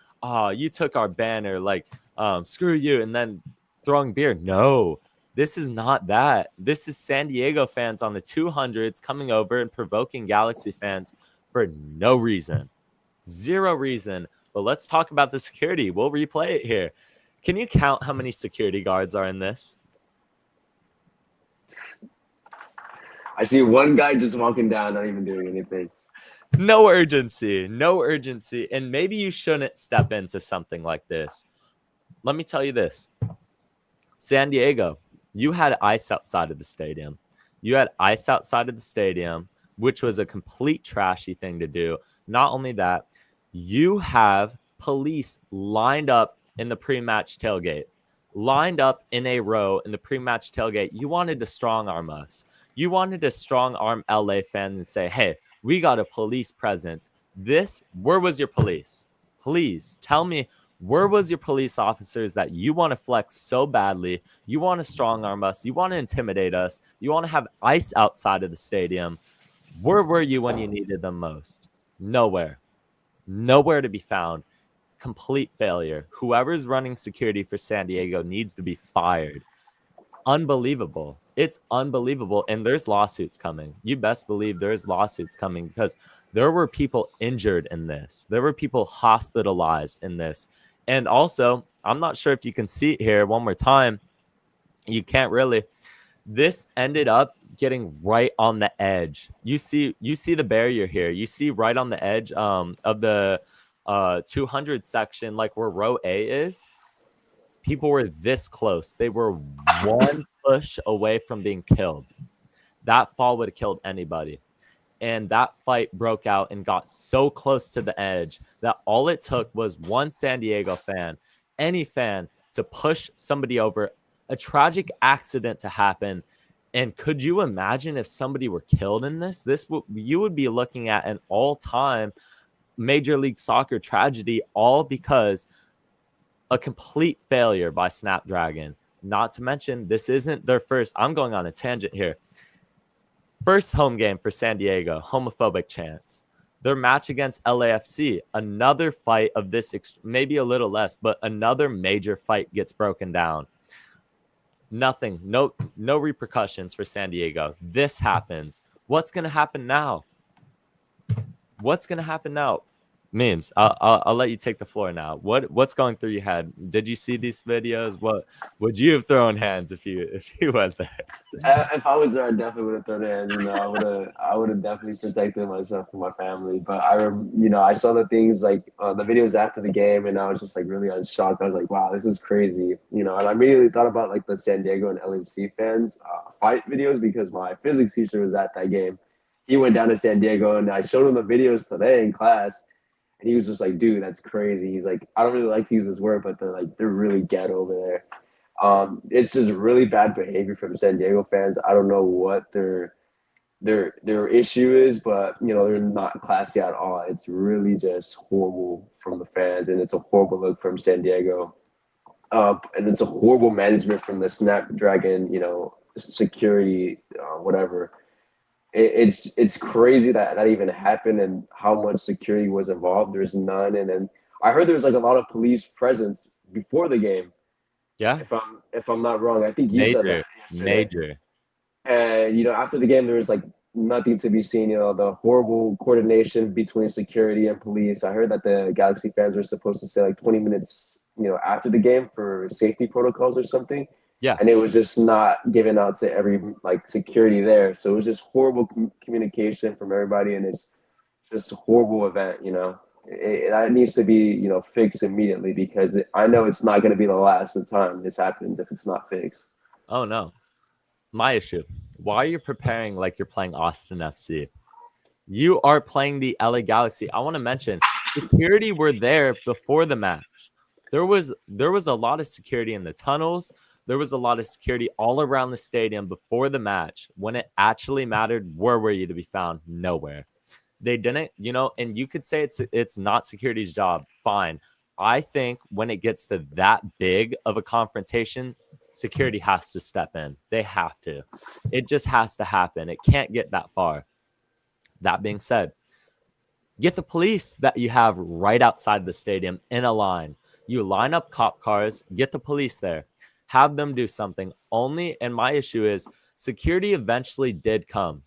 you took our banner, like, screw you, and then throwing beer. No, this is not that. This is San Diego fans on the 200s coming over and provoking Galaxy fans for no reason. Zero reason. But let's talk about the security. We'll replay it here. Can you count how many security guards are in this? I see one guy just walking down, not even doing anything. No urgency. And maybe you shouldn't step into something like this. Let me tell you this. San Diego, you had ice outside of the stadium. Which was a complete trashy thing to do. Not only that, you have police lined up in the pre-match tailgate, lined up in a row in the pre-match tailgate. You wanted to strong arm us. You wanted to strong arm LA fans and say, hey, we got a police presence. Where was your police? Please tell me, where was your police officers that you want to flex so badly? You want to strong arm us. You want to intimidate us. You want to have ice outside of the stadium. Where were you when you needed them most? Nowhere to be found. Complete failure. Whoever's running security for San Diego needs to be fired. Unbelievable. It's unbelievable. And there's lawsuits coming. You best believe there's lawsuits coming because there were people injured in this. There were people hospitalized in this. And also, I'm not sure if you can see it here one more time. You can't really. This ended up getting right on the edge. You see the barrier here. You see right on the edge of the 200 section, like where row A is. People were this close. They were one push away from being killed. That fall would have killed anybody. And that fight broke out and got so close to the edge that all it took was one San Diego fan, any fan, to push somebody over, a tragic accident to happen. And could you imagine if somebody were killed in this? You would be looking at an all-time Major League Soccer tragedy, all because a complete failure by Snapdragon. Not to mention, this isn't their first. I'm going on a tangent here. First home game for San Diego, homophobic chants. Their match against LAFC, another fight of this, maybe a little less, but another major fight gets broken down. Nothing, no repercussions for San Diego. This happens. What's going to happen now? Memes, I'll let you take the floor now. What's going through your head? Did you see these videos? What would you have thrown hands if you went there? If I was there, I definitely would have thrown hands. I would have definitely protected myself and my family. But I saw the things like the videos after the game, and I was just like really shocked. I was like, wow, this is crazy. And I immediately thought about like the San Diego and LAFC fans fight videos because my physics teacher was at that game. He went down to San Diego, and I showed him the videos today in class. And he was just like, dude, that's crazy. He's like, I don't really like to use this word, but they're really ghetto over there. It's just really bad behavior from San Diego fans. I don't know what their issue is, but they're not classy at all. It's really just horrible from the fans, and it's a horrible look from San Diego. And it's a horrible management from the Snapdragon, security, whatever. It's crazy that even happened and how much security was involved. There's none, and then I heard there was like a lot of police presence before the game. Yeah, if I'm not wrong, I think you said that yesterday. Major. And after the game, there was like nothing to be seen. The horrible coordination between security and police. I heard that the Galaxy fans were supposed to stay like 20 minutes, after the game for safety protocols or something. Yeah. And it was just not given out to every security there. So it was just horrible communication from everybody, and it's just a horrible event. That needs to be fixed immediately because I know it's not going to be the last time this happens if it's not fixed. Oh no, my issue. Why are you preparing like you're playing Austin FC? You are playing the LA Galaxy. I want to mention security were there before the match. There was a lot of security in the tunnels. There was a lot of security all around the stadium before the match. When it actually mattered, where were you to be found? Nowhere. They didn't, and you could say it's not security's job. Fine. I think when it gets to that big of a confrontation, security has to step in. They have to. It just has to happen. It can't get that far. That being said, get the police that you have right outside the stadium in a line. You line up cop cars, get the police there. Have them do something. And my issue is security eventually did come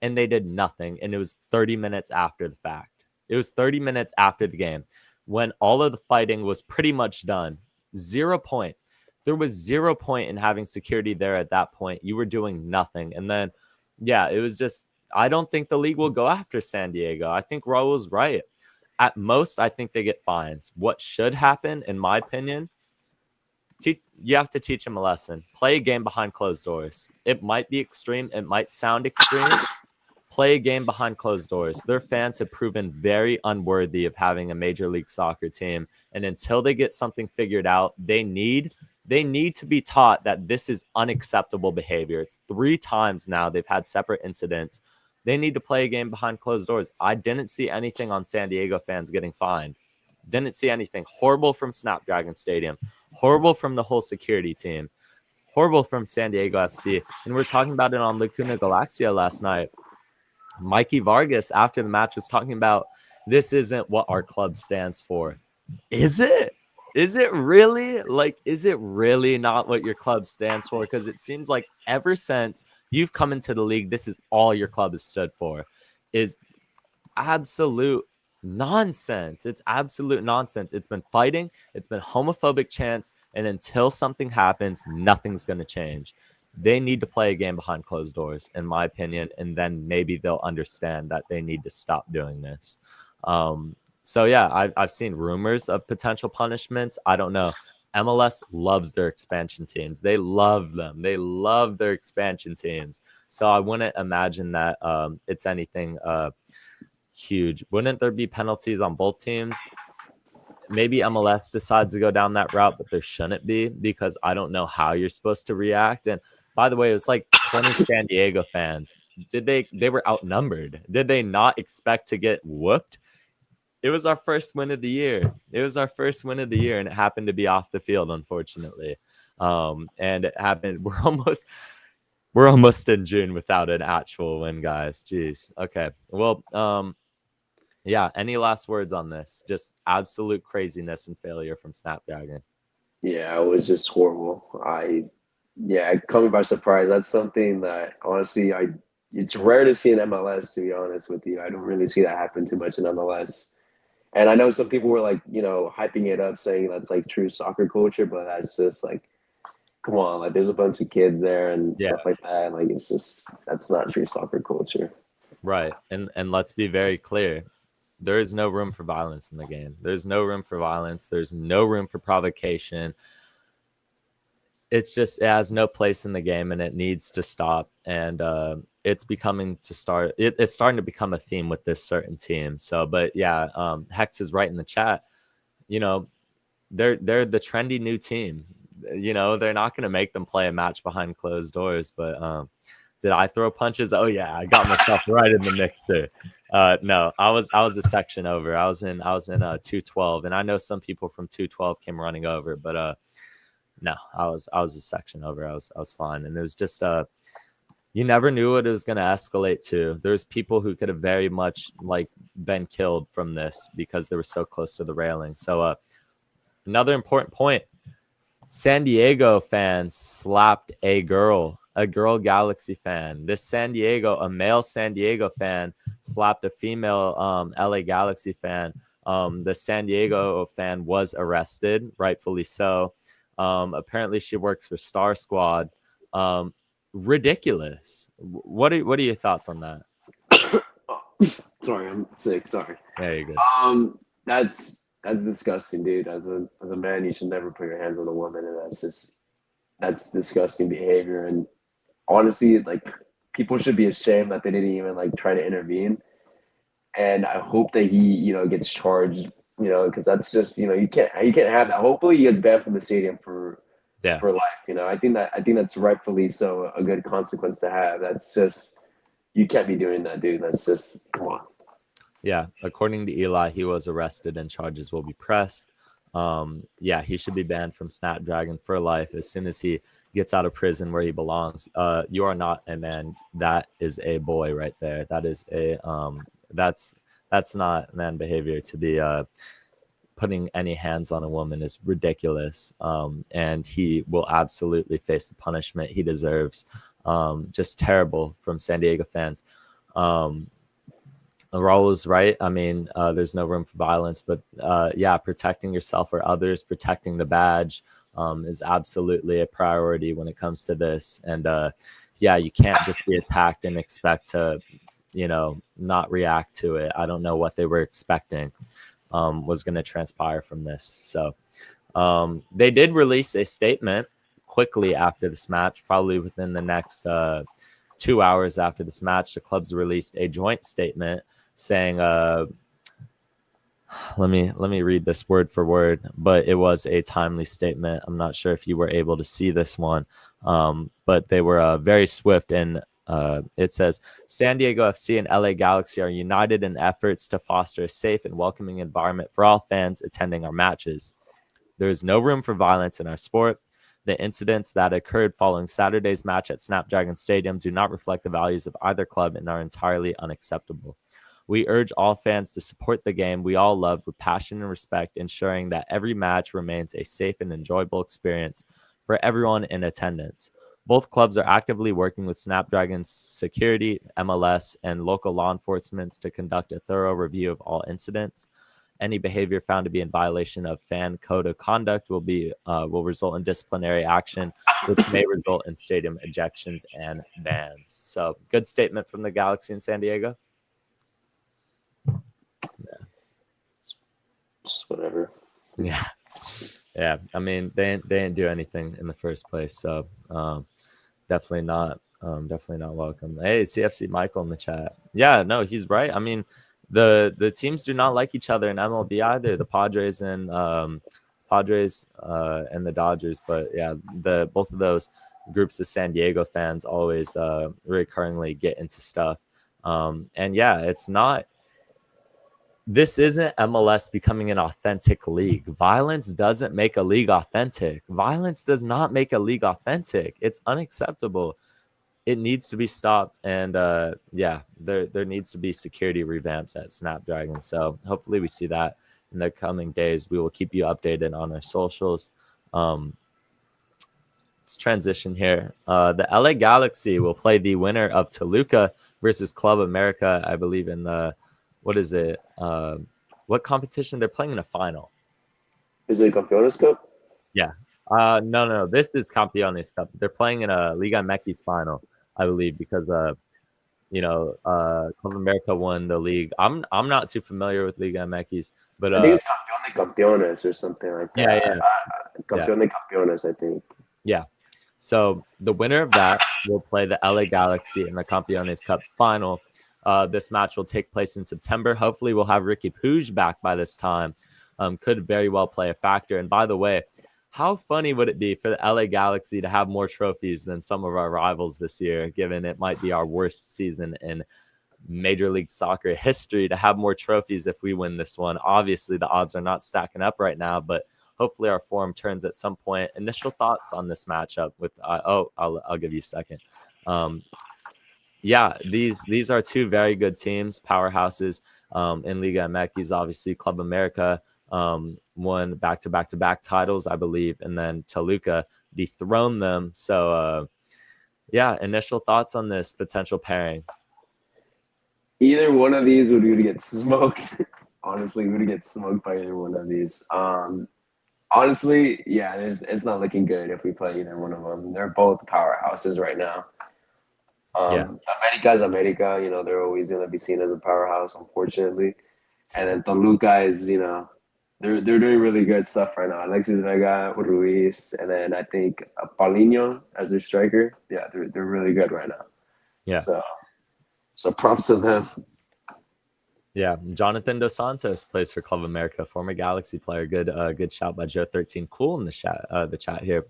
and they did nothing. And it was 30 minutes after the fact. It was 30 minutes after the game. when all of the fighting was pretty much done. 0 point. There was 0 point in having security there at that point. You were doing nothing. And then, yeah, it was just, I don't think the league will go after San Diego. I think Raul's right. At most, I think they get fines. What should happen, in my opinion, you have to teach them a lesson. Play a game behind closed doors. It might be extreme. It might sound extreme. Play a game behind closed doors. Their fans have proven very unworthy of having a Major League Soccer team. And until they get something figured out, they need to be taught that this is unacceptable behavior. It's 3 times now they've had separate incidents. They need to play a game behind closed doors. I didn't see anything on San Diego fans getting fined. Didn't see anything. Horrible from Snapdragon Stadium. Horrible from the whole security team. Horrible from San Diego FC. And we're talking about it on Laguna Galaxia last night. Mikey Vargas, after the match, was talking about this isn't what our club stands for. Is it? Is it really? Like, is it really not what your club stands for? Because it seems like ever since you've come into the league, this is all your club has stood for. Is absolute nonsense. It's absolute nonsense. It's been fighting. It's been homophobic chants. And until something happens, nothing's going to change. They need to play a game behind closed doors, in my opinion, and then maybe they'll understand that they need to stop doing this. So, yeah, I've seen rumors of potential punishments. I don't know. MLS loves their expansion teams. They love them. They love their expansion teams. So I wouldn't imagine that it's anything huge. Wouldn't there be penalties on both teams? Maybe MLS decides to go down that route, but there shouldn't be, because I don't know how you're supposed to react. And by the way, it was like 20 San Diego fans. They were outnumbered. Did they not expect to get whooped? It was our first win of the year. It was our first win of the year, and it happened to be off the field, unfortunately. And it happened. We're almost in June without an actual win, guys. Jeez. Okay. Well, yeah. Any last words on this? Just absolute craziness and failure from Snapdragon. Yeah, it was just horrible. It caught me by surprise. That's something that honestly, it's rare to see in MLS, to be honest with you. I don't really see that happen too much in MLS. And I know some people were like, hyping it up, saying that's like true soccer culture, but that's just like, come on, like there's a bunch of kids there and stuff like that. Like it's just, that's not true soccer culture. Right. And let's be very clear. There is no room for violence in the game. There's no room for violence. There's no room for provocation. It's just, it has no place in the game, and it needs to stop. And it's starting to become a theme with this certain team. So, but yeah, Hex is right in the chat. They're the trendy new team. They're not going to make them play a match behind closed doors. But did I throw punches? Oh yeah, I got myself right in the mixer. No, I was a section over. I was in 212, and I know some people from 212 came running over, but no, I was a section over. I was fine, and it was just you never knew what it was going to escalate to. There's people who could have very much like been killed from this because they were so close to the railing. So another important point: San Diego fans slapped a girl Galaxy fan. A male San Diego fan slapped a female LA Galaxy fan. The San Diego fan was arrested, rightfully so. Apparently she works for Star Squad. Ridiculous. What are your thoughts on that? Sorry, I'm sick. Sorry. There you go. That's disgusting, dude. As a man, you should never put your hands on a woman, and that's disgusting behavior. And honestly, like, people should be ashamed that they didn't even like try to intervene. And I hope that he, gets charged, because that's just, you can't have that. Hopefully he gets banned from the stadium for life. I think that's rightfully so a good consequence to have. That's just, you can't be doing that, dude. That's just, come on. Yeah, according to Eli, he was arrested and charges will be pressed. Yeah, he should be banned from Snapdragon for life as soon as he gets out of prison where he belongs. You are not a man. That is a boy right there. That is a that's not man behavior. To be putting any hands on a woman is ridiculous. And he will absolutely face the punishment he deserves. Just terrible from San Diego fans. Raul is right. I mean, there's no room for violence, but yeah, protecting yourself or others, protecting the badge is absolutely a priority when it comes to this. And yeah, you can't just be attacked and expect to, not react to it. I don't know what they were expecting was going to transpire from this. So they did release a statement quickly after this match, probably within the next 2 hours after this match. The clubs released a joint statement saying, let me read this word for word, but it was a timely statement. I'm not sure if you were able to see this one, but they were very swift. And it says, San Diego FC and LA Galaxy are united in efforts to foster a safe and welcoming environment for all fans attending our matches. There is no room for violence in our sport. The incidents that occurred following Saturday's match at Snapdragon Stadium do not reflect the values of either club and are entirely unacceptable. We urge all fans to support the game we all love with passion and respect, ensuring that every match remains a safe and enjoyable experience for everyone in attendance. Both clubs are actively working with Snapdragon's security, MLS, and local law enforcement to conduct a thorough review of all incidents. Any behavior found to be in violation of fan code of conduct will result in disciplinary action, which may result in stadium ejections and bans. So, good statement from the Galaxy in San Diego. Just whatever. Yeah. I mean, they didn't do anything in the first place, so definitely not welcome. Hey, CFC Michael in the chat. Yeah, no, he's right. I mean, the teams do not like each other in MLB either. The Padres and the Dodgers, but yeah, both of those groups of San Diego fans always recurringly get into stuff. And yeah, it's not. This isn't MLS becoming an authentic league. Violence doesn't make a league authentic. Violence does not make a league authentic. It's unacceptable. It needs to be stopped. And yeah, there needs to be security revamps at Snapdragon. So hopefully we see that in the coming days. We will keep you updated on our socials. Let's transition here. The LA Galaxy will play the winner of Toluca versus Club America, I believe, in the what is it? What competition? They're playing in a final. Is it Campeones Cup? Yeah. No. This is Campeones Cup. They're playing in a Liga MX final, I believe, because Club America won the league. I'm not too familiar with Liga MX, but I think it's Campeones or something like that. Yeah. Campeones, I think. Yeah. So the winner of that will play the LA Galaxy in the Campeones Cup final. This match will take place in September. Hopefully, we'll have Ricky Puig back by this time. Could very well play a factor. And by the way, how funny would it be for the LA Galaxy to have more trophies than some of our rivals this year, given it might be our worst season in Major League Soccer history, to have more trophies if we win this one? Obviously, the odds are not stacking up right now, but hopefully our form turns at some point. Initial thoughts on this matchup with I'll give you a second. Yeah, these are two very good teams, powerhouses in Liga MX. Obviously, Club America won back-to-back titles, I believe, and then Toluca dethroned them. So, yeah, initial thoughts on this potential pairing? Either one of these would get smoked. Honestly, we would get smoked by either one of these. Honestly, yeah, it's not looking good if we play either one of them. They're both powerhouses right now. America is America, they're always going to be seen as a powerhouse, unfortunately. And then Toluca is, they're doing really good stuff right now. Alexis Vega, Ruiz, and then I think Paulinho as their striker. Yeah, they're really good right now. Yeah. So props to them. Yeah, Jonathan Dos Santos plays for Club America, former Galaxy player. Good shout by Joe13 Cool in the chat here.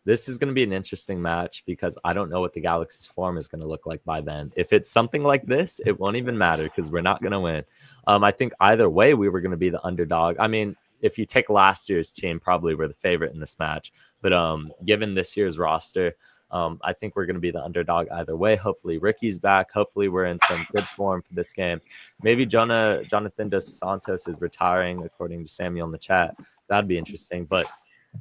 This is going to be an interesting match because I don't know what the Galaxy's form is going to look like by then. If it's something like this, it won't even matter because we're not going to win. I think either way, we were going to be the underdog. I mean, if you take last year's team, probably we're the favorite in this match. But given this year's roster, I think we're going to be the underdog either way. Hopefully Ricky's back. Hopefully we're in some good form for this game. Maybe Jonathan Dos Santos is retiring, according to Samuel in the chat. That'd be interesting. But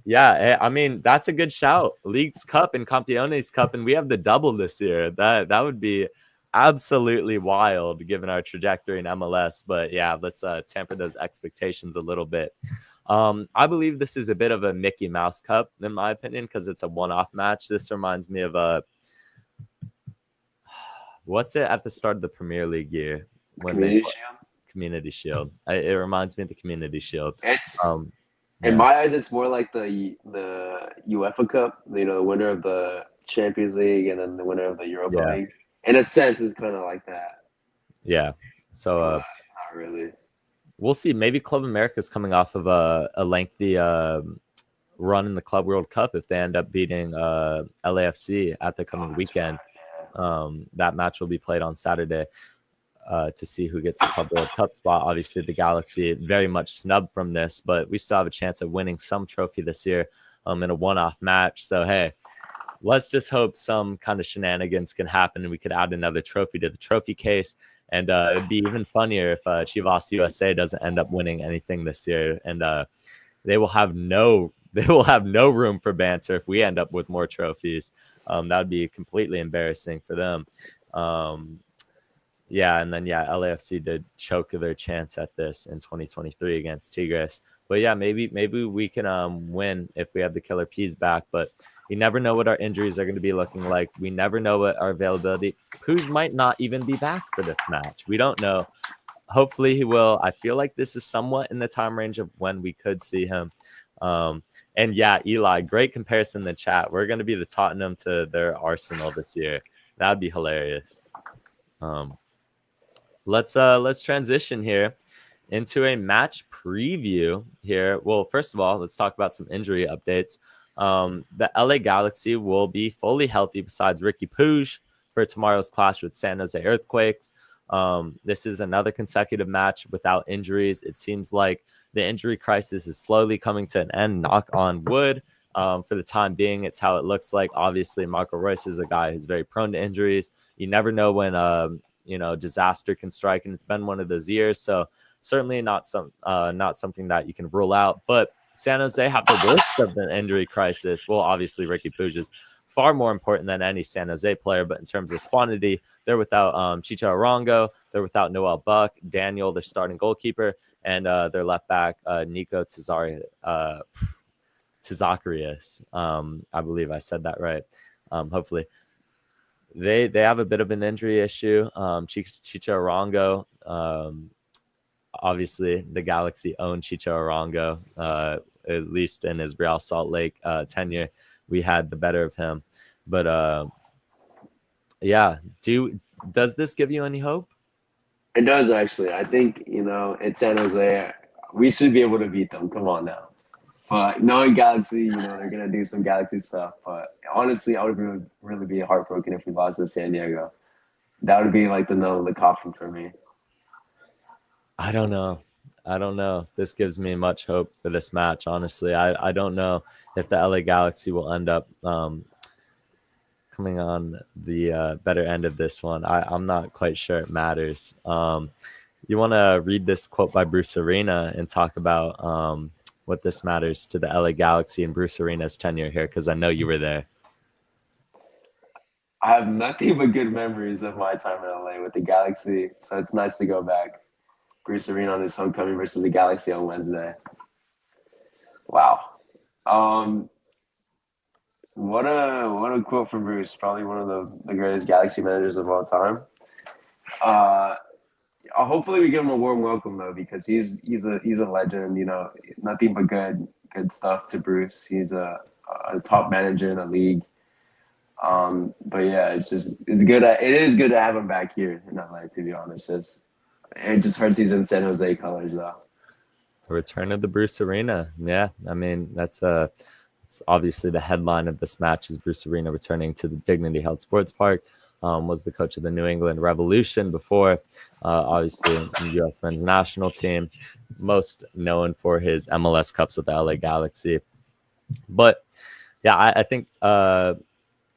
yeah, I mean, that's a good shout. Leagues Cup and Campeones Cup, and we have the double this year. That would be absolutely wild given our trajectory in MLS. But yeah, let's tamper those expectations a little bit. I believe this is a bit of a Mickey Mouse Cup, in my opinion, because it's a one-off match. This reminds me of what's it at the start of the Premier League year when they Community Shield. Community Shield. It reminds me of the Community Shield. It's in Yeah. my eyes, it's more like the UEFA Cup. You know, the winner of the Champions League and then the winner of the Europa Yeah. League. In a sense, it's kind of like that. Yeah. So Not really. we'll see. Maybe Club America is coming off of a lengthy run in the Club World Cup if they end up beating LAFC at the coming weekend. Right. That match will be played on Saturday to see who gets the Club World Cup spot. Obviously, the Galaxy very much snubbed from this, but we still have a chance of winning some trophy this year in a one-off match. So, hey, let's just hope some kind of shenanigans can happen and we could add another trophy to the trophy case. And it'd be even funnier if Chivas USA doesn't end up winning anything this year, and they will have no room for banter if we end up with more trophies. That would be completely embarrassing for them. Yeah, and then LAFC did choke their chance at this in 2023 against Tigres. But yeah, maybe we can win if we have the Killer Peas back. But you never know what our injuries are going to be looking like. We never know what our availability. Pooj might not even be back for this match. We don't know. Hopefully he will. I feel like this is somewhat in the time range of when we could see him. And yeah, Eli, great comparison in the chat. We're going to be the Tottenham to their Arsenal this year. That'd be hilarious. Let's transition here into a match preview here. Well, first of all, let's talk about some injury updates. The LA Galaxy will be fully healthy besides Ricky Pooj for tomorrow's clash with San Jose Earthquakes. This is another consecutive match without injuries. It seems like the injury crisis is slowly coming to an end, knock on wood. For the time being, it's how it looks like. Obviously, Marco Reus is a guy who's very prone to injuries. You never know when disaster can strike, and it's been one of those years. So certainly not something that you can rule out. But San Jose have the worst of the injury crisis. Well, obviously Ricky Pooj is far more important than any San Jose player, but in terms of quantity, they're without Chicho Arango, they're without Noel Buck, Daniel, their starting goalkeeper, and their left back Nico Tzacharias. I believe I said that right. Hopefully. They have a bit of an injury issue. Chicho Arango, obviously the Galaxy own Chicho Arango, at least in his Real Salt Lake tenure. We had the better of him. But does this give you any hope? It does, actually. I think, at San Jose, we should be able to beat them. Come on now. But knowing Galaxy, they're going to do some Galaxy stuff. But honestly, I would really be heartbroken if we lost to San Diego. That would be like the nail in the coffin for me. I don't know if this gives me much hope for this match, honestly. I don't know if the LA Galaxy will end up coming on the better end of this one. I'm not quite sure it matters. You want to read this quote by Bruce Arena and talk about what this matters to the LA Galaxy and Bruce Arena's tenure here, because I know you were there. I have nothing but good memories of my time in LA with the Galaxy, so it's nice to go back. Bruce Arena on his homecoming versus the Galaxy on Wednesday. Wow. What a quote from Bruce. Probably one of the greatest Galaxy managers of all time. Hopefully we give him a warm welcome though, because he's a legend. Nothing but good stuff to Bruce. He's a top manager in the league. But yeah, it's good. It is good to have him back here in LA. To be honest, it just hurts he's in San Jose colors though. The return of the Bruce Arena. Yeah, I mean it's obviously the headline of this match is Bruce Arena returning to the Dignity Health Sports Park. Was the coach of the New England Revolution before, obviously in the U.S. men's national team, most known for his MLS Cups with the LA Galaxy. But yeah, I think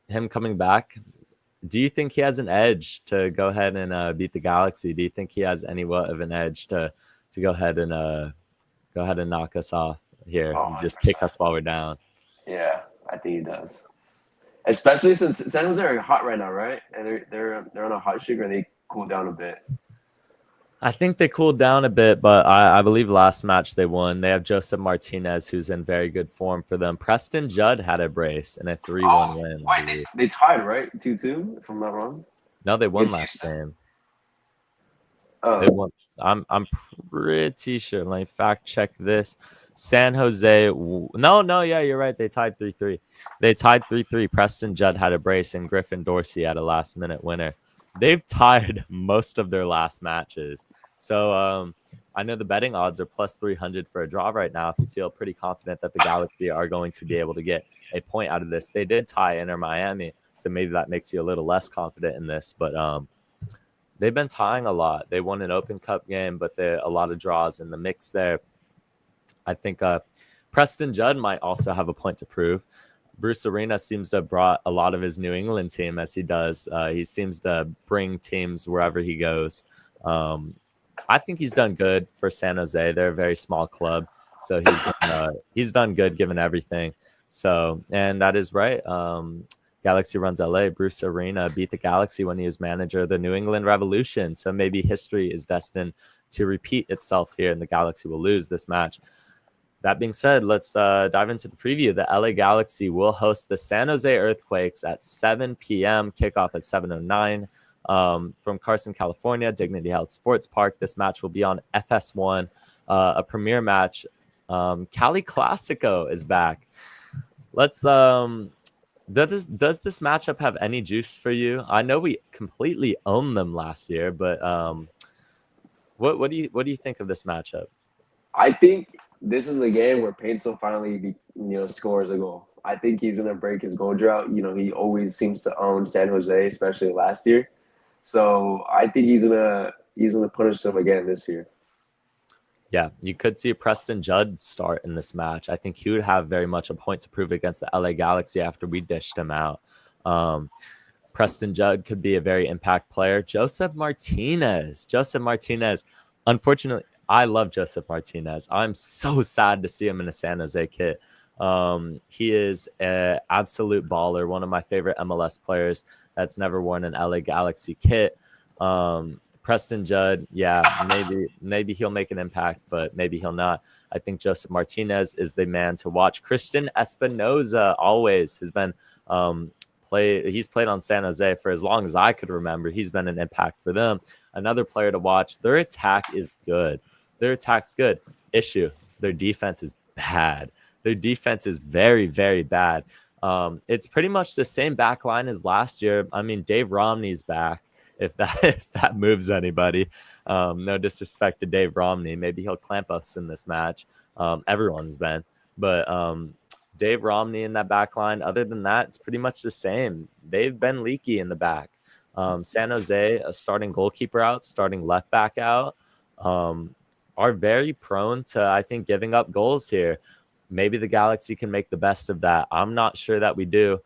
him coming back, do you think he has an edge to go ahead and beat the Galaxy? Do you think he has anywhat of an edge to go ahead and knock us off here and just kick us while we're down? Yeah, I think he does. Especially since San Jose are hot right now, right? And they're on a hot streak, and they cool down a bit. I think they cooled down a bit, but I believe last match they won. They have Joseph Martinez, who's in very good form for them. Preston Judd had a brace and a 3-1 win. I Wait, believe. they tied, right? 2-2, if I'm not wrong. No, they won Against last Houston? game. Oh, They won. I'm pretty sure. Let me fact check this. San Jose. No, yeah, you're right. They tied 3-3. They tied 3-3. Preston Judd had a brace and Griffin Dorsey had a last minute winner. They've tied most of their last matches. So I know the betting odds are plus 300 for a draw right now. If you feel pretty confident that the Galaxy are going to be able to get a point out of this, they did tie Inter Miami, so maybe that makes you a little less confident in this. But they've been tying a lot. They won an Open Cup game, but there a lot of draws in the mix there. I think Preston Judd might also have a point to prove. Bruce Arena seems to have brought a lot of his New England team, as he does. He seems to bring teams wherever he goes. I think he's done good for San Jose. They're a very small club, so he's done good given everything. So, and that is right. Galaxy runs LA. Bruce Arena beat the Galaxy when he was manager of the New England Revolution. So maybe history is destined to repeat itself here, and the Galaxy will lose this match. That being said, let's dive into the preview. The LA Galaxy will host the San Jose Earthquakes at 7 p.m. Kickoff at 7:09 from Carson, California, Dignity Health Sports Park. This match will be on FS1, a premier match. Cali Classico is back. Let's does this matchup have any juice for you? I know we completely owned them last year, but what do you think of this matchup? I think this is the game where Paintsel finally, scores a goal. I think he's gonna break his goal drought. He always seems to own San Jose, especially last year. So I think he's gonna punish them again this year. Yeah, you could see Preston Judd start in this match. I think he would have very much a point to prove against the LA Galaxy after we dished him out. Preston Judd could be a very impact player. Joseph Martinez. Unfortunately, I love Joseph Martinez. I'm so sad to see him in a San Jose kit. He is an absolute baller, one of my favorite MLS players that's never worn an LA Galaxy kit. Preston Judd, yeah, maybe he'll make an impact, but maybe he'll not. I think Joseph Martinez is the man to watch. Christian Espinoza always has been he's played on San Jose for as long as I could remember. He's been an impact for them. Another player to watch. Their attack is good. Their attack's good. Issue, their defense is bad. Their defense is very, very bad. It's pretty much the same back line as last year. I mean, Dave Romney's back. If that moves anybody. No disrespect to Dave Romney. Maybe he'll clamp us in this match. Everyone's been. But Dave Romney in that back line, other than that, it's pretty much the same. They've been leaky in the back. San Jose, a starting goalkeeper out, starting left back out, are very prone to, I think, giving up goals here. Maybe the Galaxy can make the best of that. I'm not sure that we do.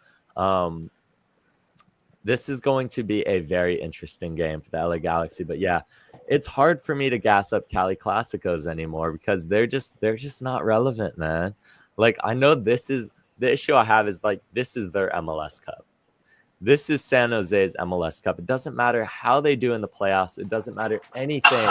This is going to be a very interesting game for the LA Galaxy. But yeah, it's hard for me to gas up Cali Classicos anymore because they're just not relevant, man. Like, I know this is the issue I have is like, this is their MLS Cup. This is San Jose's MLS Cup. It doesn't matter how they do in the playoffs. It doesn't matter anything.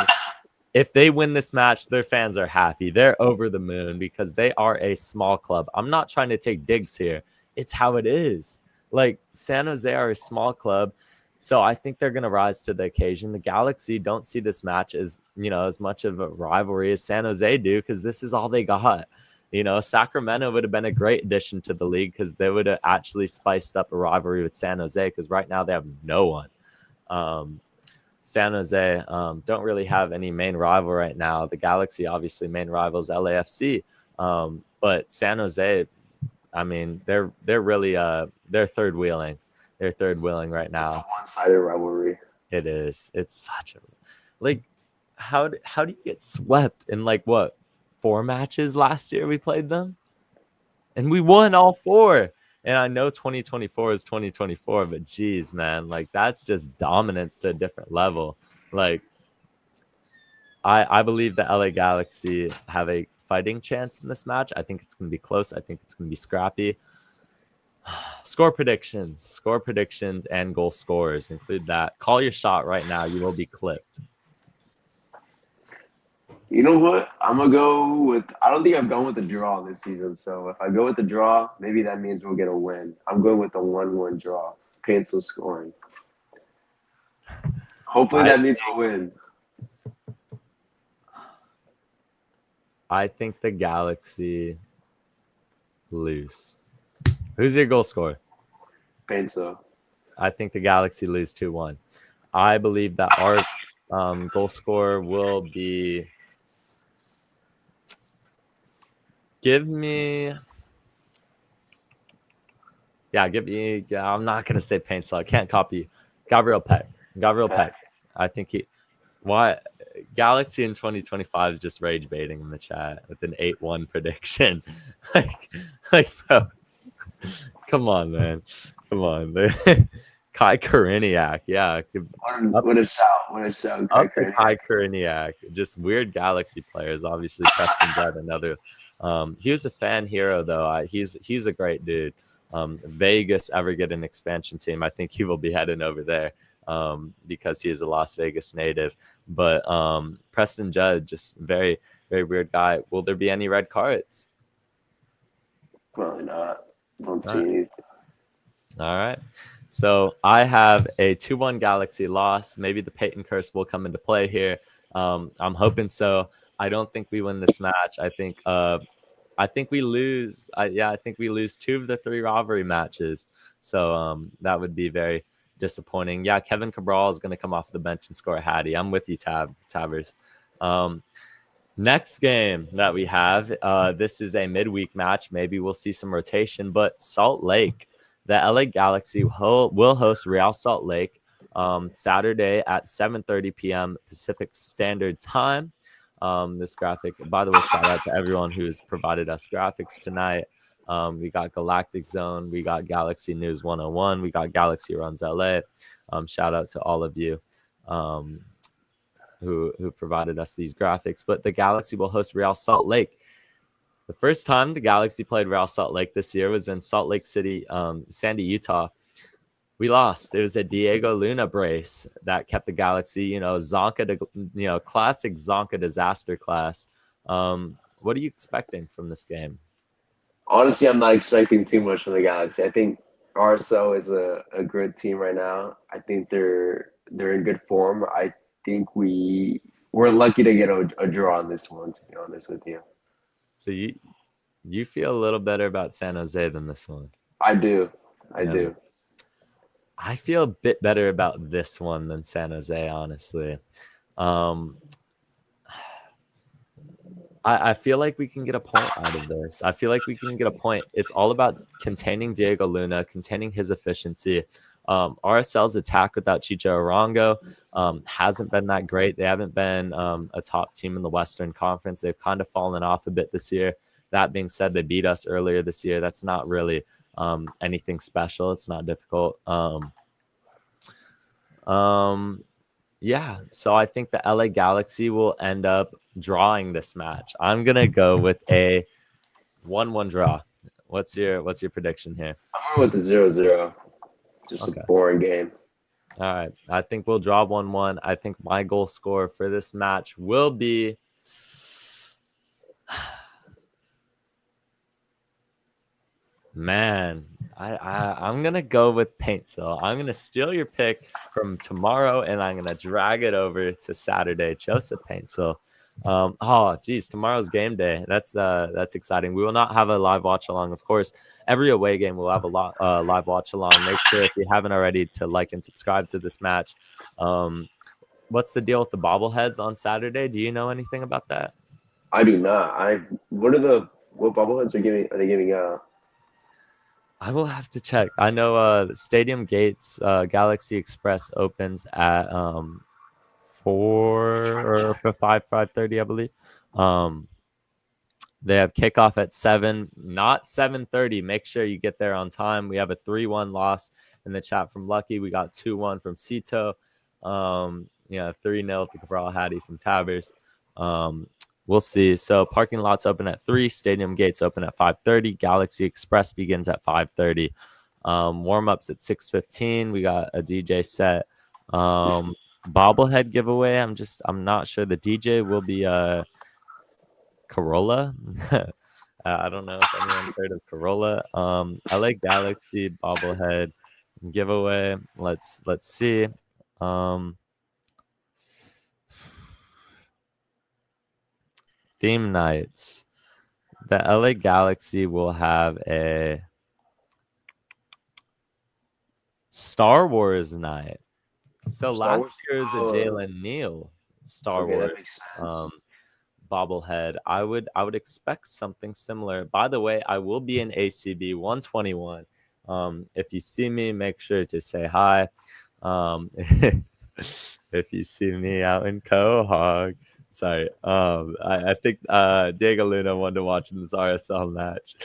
If they win this match, their fans are happy. They're over the moon because they are a small club. I'm not trying to take digs here. It's how it is. Like, San Jose are a small club, so I think they're going to rise to the occasion. The Galaxy don't see this match as, as much of a rivalry as San Jose do because this is all they got. Sacramento would have been a great addition to the league because they would have actually spiced up a rivalry with San Jose because right now they have no one. San Jose don't really have any main rival right now. The Galaxy, obviously, main rivals LAFC. But San Jose, I mean, they're really they're third wheeling. They're third wheeling right now. It's a one-sided rivalry. It is. It's such a how do you get swept in 4 matches last year we played them? And we won all 4. And I know 2024 is 2024, but geez, man, that's just dominance to a different level. I believe the LA Galaxy have a fighting chance in this match. I think it's going to be close. I think it's going to be scrappy. Score predictions, and goal scorers. Include that. Call your shot right now. You will be clipped. You know what? I'm gonna go with. I don't think I've gone with the draw this season. So if I go with the draw, maybe that means we'll get a win. I'm going with the 1-1 draw. Pencil scoring. Hopefully that means we'll win. I think the Galaxy lose. Who's your goal scorer? Pencil. I think the Galaxy lose 2-1. I believe that our goal scorer will be. Give me. Yeah, I'm not gonna say Pencil. I can't copy Gabriel Peck. I think he. Why Galaxy in 2025 is just rage baiting in the chat with an 8-1 prediction. like, bro, come on, man. Come on, man. Kai Koreniak, yeah. What a shout. Kai Koreniak. Just weird Galaxy players. Obviously, Preston Judd, another. He was a fan hero, though. He's a great dude. Vegas ever get an expansion team, I think he will be heading over there because he is a Las Vegas native. But Preston Judd, just very, very weird guy. Will there be any red cards? Probably not. Don't see All right. anything. All right. So I have a 2-1 Galaxy loss. Maybe the Peyton curse will come into play here. I'm hoping so. I don't think we win this match. I think we lose. I think we lose 2 of the 3 rivalry matches. So that would be very disappointing. Yeah, Kevin Cabral is going to come off the bench and score a Hattie. I'm with you, Tabbers. Next game that we have, this is a midweek match. Maybe we'll see some rotation, but Salt Lake, the LA Galaxy will host Real Salt Lake Saturday at 7:30 p.m. Pacific Standard Time. This graphic, by the way, shout out to everyone who's provided us graphics tonight. We got Galactic Zone, we got Galaxy News 101, we got Galaxy Runs LA. Shout out to all of you who provided us these graphics. But the Galaxy will host Real Salt Lake. The first time the Galaxy played Real Salt Lake this year was in Salt Lake City, Sandy, Utah. We lost. It was a Diego Luna brace that kept the Galaxy, classic Zonka disaster class. What are you expecting from this game? Honestly, I'm not expecting too much from the Galaxy. I think RSO is a good team right now. I think they're in good form. I think we're lucky to get a draw on this one, to be honest with you. So you feel a little better about San Jose than this one? I do. I do. I feel a bit better about this one than San Jose, honestly. I feel like we can get a point out of this. I feel like we can get a point. It's all about containing Diego Luna, containing his efficiency. RSL's attack without Chicho Arango hasn't been that great. They haven't been a top team in the Western Conference. They've kind of fallen off a bit this year. That being said, they beat us earlier this year. That's not really anything special. It's not difficult. Yeah, so I think the LA Galaxy will end up drawing this match. I'm gonna go with a 1-1 draw. What's your prediction here? I'm going with the 0-0. Just a boring game. All right, I think we'll draw 1-1. I think my goal scorer for this match will be man. I'm gonna go with Paintsville. I'm gonna steal your pick from tomorrow, and I'm gonna drag it over to Saturday. Joseph Paintsville. Tomorrow's game day. That's exciting. We will not have a live watch along, of course. Every away game will have a live watch along. Make sure if you haven't already to like and subscribe to this match. What's the deal with the bobbleheads on Saturday? Do you know anything about that? I do not. What bobbleheads are they giving out? I will have to check. I know Stadium Gates Galaxy Express opens at 5:30, I believe. They have kickoff at 7, not 7:30. Make sure you get there on time. We have a 3-1 loss in the chat from Lucky. We got 2-1 from Cito. 3-0 to Cabral Hattie from Tavers. we'll see. So parking lots open at 3, stadium gates open at 5:30, Galaxy Express begins at 5:30. Warm-ups at 6:15. We got a DJ set. Bobblehead giveaway. I'm not sure. The DJ will be Corolla. I don't know if anyone's heard of Corolla. LA Galaxy bobblehead giveaway. Let's see. Theme nights. The LA Galaxy will have a Star Wars night. So last year is a Jalen Neal Star Wars bobblehead. I would expect something similar. By the way, I will be in ACB 121. If you see me, make sure to say hi. If you see me out in Quahog, sorry. I think Diego Luna wanted to watch this RSL match.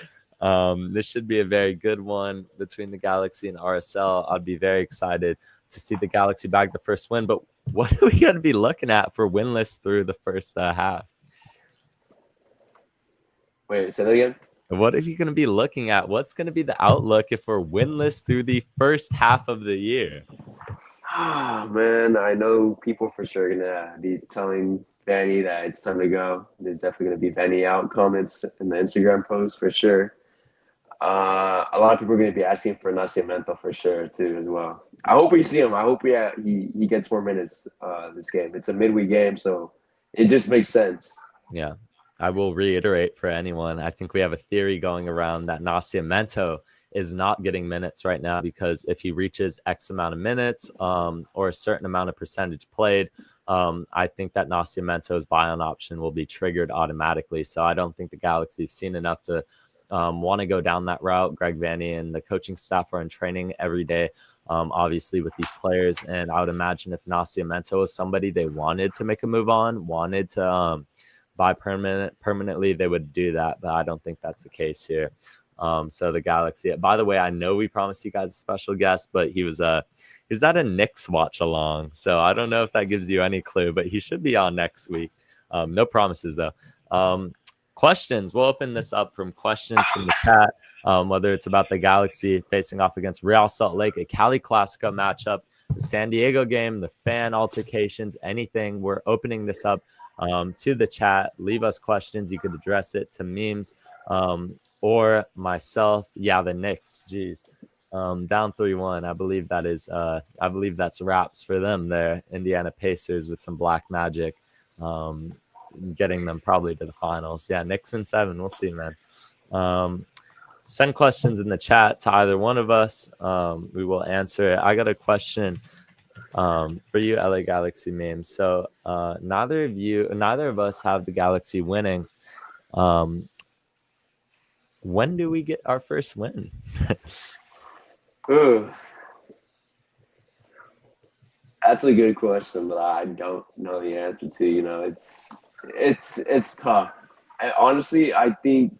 This should be a very good one between the Galaxy and RSL. I'd be very excited to see the Galaxy bag the first win. But what are we going to be looking at for winless through the first half? Wait, say that again? What are you going to be looking at? What's going to be the outlook if we're winless through the first half of the year? Oh, man, I know people for sure are going to be telling Vanny that it's time to go. There's definitely going to be Vanny out comments in the Instagram post for sure. A lot of people are going to be asking for Nascimento for sure too as well. I hope we see him. I hope he gets more minutes this game. It's a midweek game, so it just makes sense. Yeah, I will reiterate for anyone. I think we have a theory going around that Nascimento is not getting minutes right now because if he reaches X amount of minutes or a certain amount of percentage played, I think that Nascimento's buy-on option will be triggered automatically. So I don't think the Galaxy have seen enough to want to go down that route. Greg Vanny and the coaching staff are in training every day, obviously, with these players. And I would imagine if Nascimento is somebody they wanted to make a move on, wanted to buy permanently, they would do that. But I don't think that's the case here. So the Galaxy, by the way, I know we promised you guys a special guest, but he was at a Knicks watch along. So I don't know if that gives you any clue, but he should be on next week. No promises though. Questions. We'll open this up from questions from the chat, whether it's about the Galaxy facing off against Real Salt Lake, a Cali Classico matchup, the San Diego game, the fan altercations, anything. We're opening this up to the chat. Leave us questions. You could address it to memes or myself. Yeah, the Knicks. Jeez. Down 3-1. I believe that's wraps for them there. Indiana Pacers with some black magic. Getting them probably to the finals. Yeah, Knicks in 7. We'll see, man. Send questions in the chat to either one of us. We will answer it. I got a question for you, LA Galaxy memes. So neither of us have the Galaxy winning. When do we get our first win? Ooh. That's a good question, but I don't know the answer to. You know, it's tough. Honestly, I think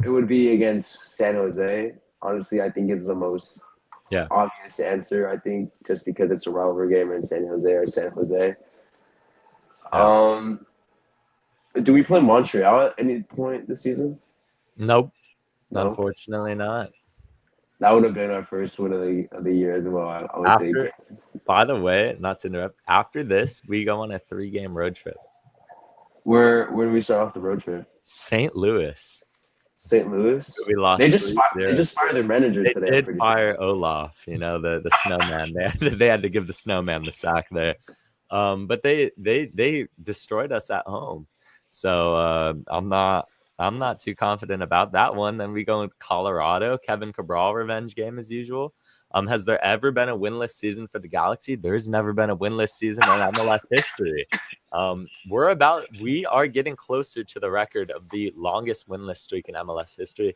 it would be against San Jose. Honestly, I think it's the most obvious answer. I think just because it's a rivalry game in San Jose or San Jose. Yeah. Do we play Montreal at any point this season? Nope. No? Unfortunately not. That would have been our first win of the year as well, I would think. By the way, not to interrupt, after this, we go on a 3-game road trip. Where do we start off the road trip? St. Louis. St. Louis? We lost. They just fired their manager today. They did fire Olaf, you know, the snowman. They had to give the snowman the sack there. But they destroyed us at home. So I'm not too confident about that one. Then we go in Colorado, Kevin Cabral revenge game as usual. Has there ever been a winless season for the Galaxy? There's never been a winless season in MLS history. We are getting closer to the record of the longest winless streak in MLS history.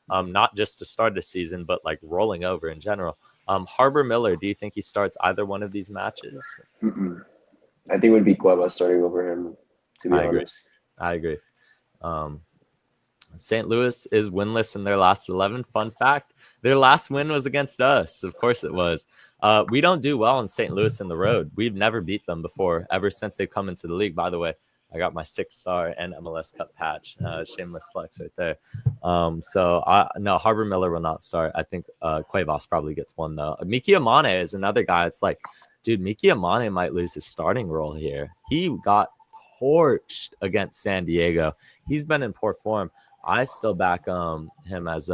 Not just to start the season, but like rolling over in general. Harbor Miller, do you think he starts either one of these matches? Mm-mm. I think it would be Cueva starting over him, to be honest. I agree. St. Louis is winless in their last 11. Fun fact, their last win was against us. Of course it was. We don't do well in St. Louis in the road. We've never beat them before, ever since they've come into the league, by the way. I got my 6-star and MLS Cup patch. Shameless flex right there. So no, Harbor Miller will not start. I think Cuevas probably gets one though. Miki Amane is another guy. It's like, dude, Miki Amane might lose his starting role here. He got torched against San Diego. He's been in poor form. I still back him as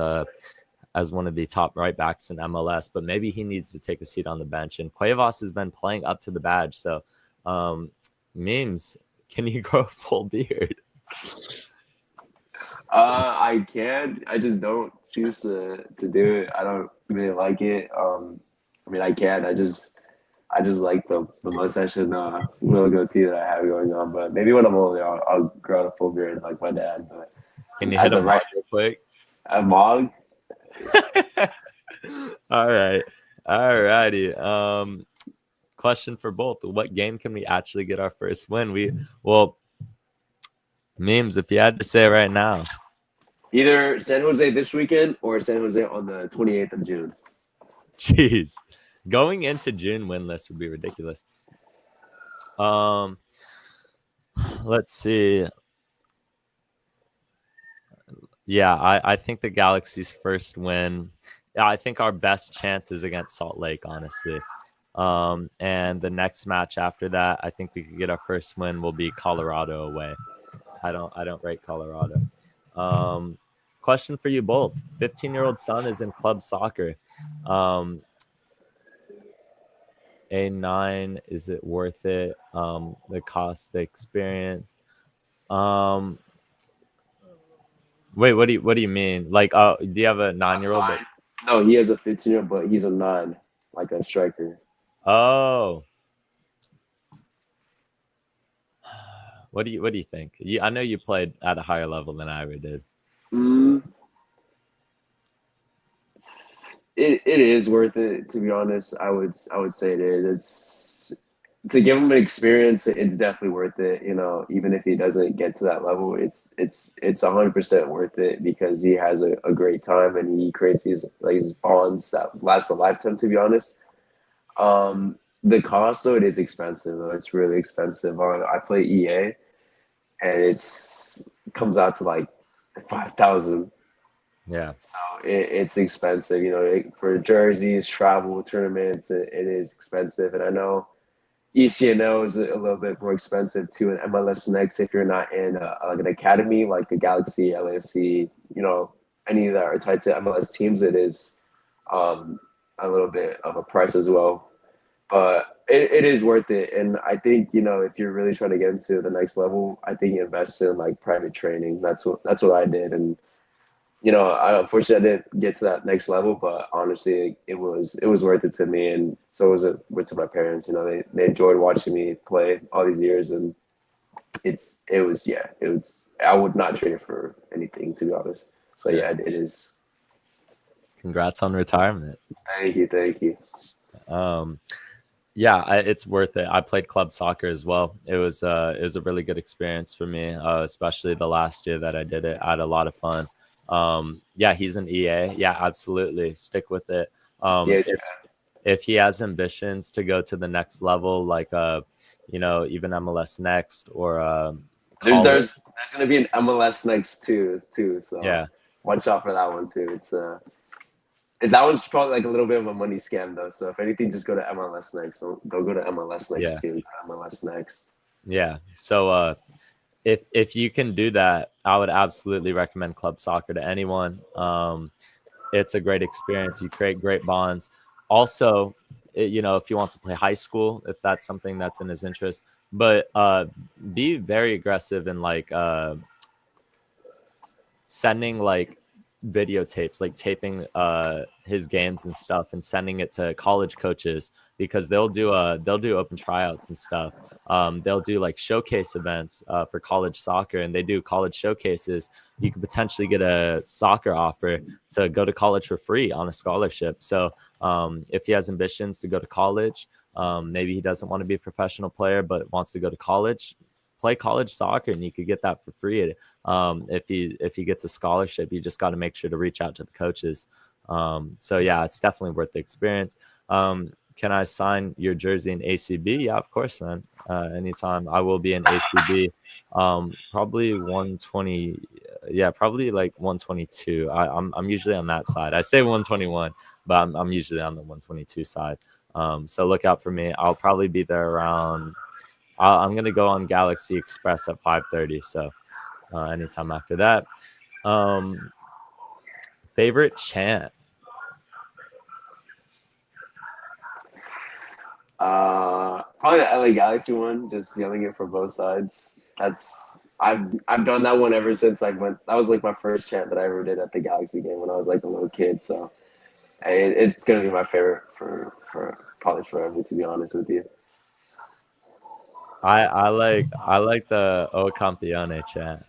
one of the top right backs in MLS, but maybe he needs to take a seat on the bench. And Cuevas has been playing up to the badge. So, Memes, can you grow a full beard? I can. I just don't choose to do it. I don't really like it. I mean, I can. I just like the mustache and little goatee that I have going on. But maybe when I'm older, I'll grow a full beard like my dad. But can you hit a mic real quick? A mog? All righty. Question for both: what game can we actually get our first win? Memes, if you had to say it right now, either San Jose this weekend or San Jose on the 28th of June. Jeez, going into June winless would be ridiculous. Let's see. Yeah, I think the Galaxy's first win. Yeah, I think our best chance is against Salt Lake, honestly. And the next match after that, I think we could get our first win will be Colorado away. I don't rate Colorado. Question for you both. 15-year-old son is in club soccer. A9, is it worth it? The cost, the experience. Wait, what do you mean? Like, do you have a 9-year-old? No, he has a 15-year-old, but he's a 9, like a striker. Oh. What do you think? I know you played at a higher level than I ever did. It is worth it, to be honest. I would say it is. It's to give him an experience. It's definitely worth it. You know, even if he doesn't get to that level, it's 100% worth it because he has a great time and he creates these bonds that last a lifetime. To be honest, the cost though, it is expensive. Though it's really expensive. I play EA, and it comes out to like 5,000. Yeah. So it's expensive, you know, for jerseys, travel, tournaments, it is expensive. And I know ECNL is a little bit more expensive too. And MLS Next, if you're not in like an academy, like a Galaxy, LAFC, you know, any that are tied to MLS teams, it is a little bit of a price as well. But it is worth it. And I think, you know, if you're really trying to get into the next level, I think you invest in like private training. That's what I did. And you know, unfortunately I didn't get to that next level, but honestly, it was worth it to me, and so was it to my parents. You know, they enjoyed watching me play all these years, and it was. I would not trade it for anything, to be honest. So yeah, it is. Congrats on retirement. Thank you. Yeah, it's worth it. I played club soccer as well. It was a really good experience for me, especially the last year that I did it. I had a lot of fun. Yeah, he's an EA. Yeah, absolutely. Stick with it. If he has ambitions to go to the next level, like you know, even MLS Next or there's going to be an MLS Next too. So yeah, watch out for that one too. It's that one's probably like a little bit of a money scam though. So if anything, just go to MLS Next. Don't go to MLS Next too. MLS Next. Yeah. So if you can do that, I would absolutely recommend club soccer to anyone. It's a great experience. You create great bonds. Also, you know, if he wants to play high school, if that's something that's in his interest, but be very aggressive in like sending like videotapes, like taping his games and stuff and sending it to college coaches, because they'll do open tryouts and stuff. They'll do like showcase events for college soccer, and they do college showcases. You could potentially get a soccer offer to go to college for free on a scholarship. So if he has ambitions to go to college, maybe he doesn't want to be a professional player but wants to go to college, play college soccer, and you could get that for free. If he gets a scholarship, you just got to make sure to reach out to the coaches. So yeah, it's definitely worth the experience. Can I sign your jersey in ACB? Yeah, of course, man. Anytime. I will be in ACB Probably 120. Yeah, probably like 122. I'm usually on that side. I say 121, but I'm usually on the 122 side. So look out for me. I'll probably be there around. I'm gonna go on Galaxy Express at 5:30. So anytime after that. Um, favorite chant. Probably the LA Galaxy one, just yelling it from both sides. I've done that one ever since I went. That was like my first chant that I ever did at the Galaxy game when I was like a little kid. So it's gonna be my favorite for probably forever, to be honest with you. I like the O Campione chant.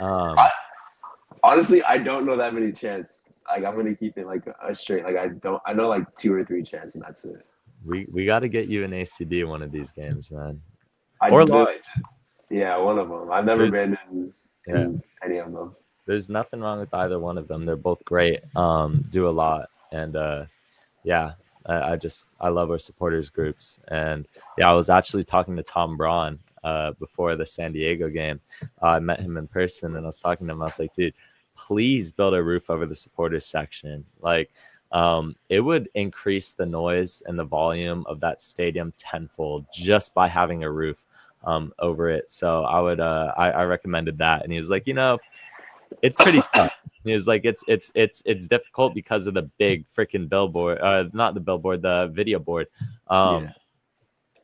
I, honestly, I don't know that many chants. Like I'm gonna keep it like a straight. Like I know like 2 or 3 chants and that's it. We got to get you an ACB one of these games, man. I Or literally, large. yeah, one of them. I've never There's been yeah. in any of them. There's nothing wrong with either one of them. They're both great. Do a lot, and yeah, I love our supporters groups, and yeah, I was actually talking to Tom Braun before the San Diego game. I met him in person, and I was talking to him. I was like, dude, please build a roof over the supporters section. Like, it would increase the noise and the volume of that stadium tenfold just by having a roof over it. So I recommended that, and he was like, it's pretty tough. He was like, it's difficult because of the big freaking billboard, not the billboard, the video board. Yeah.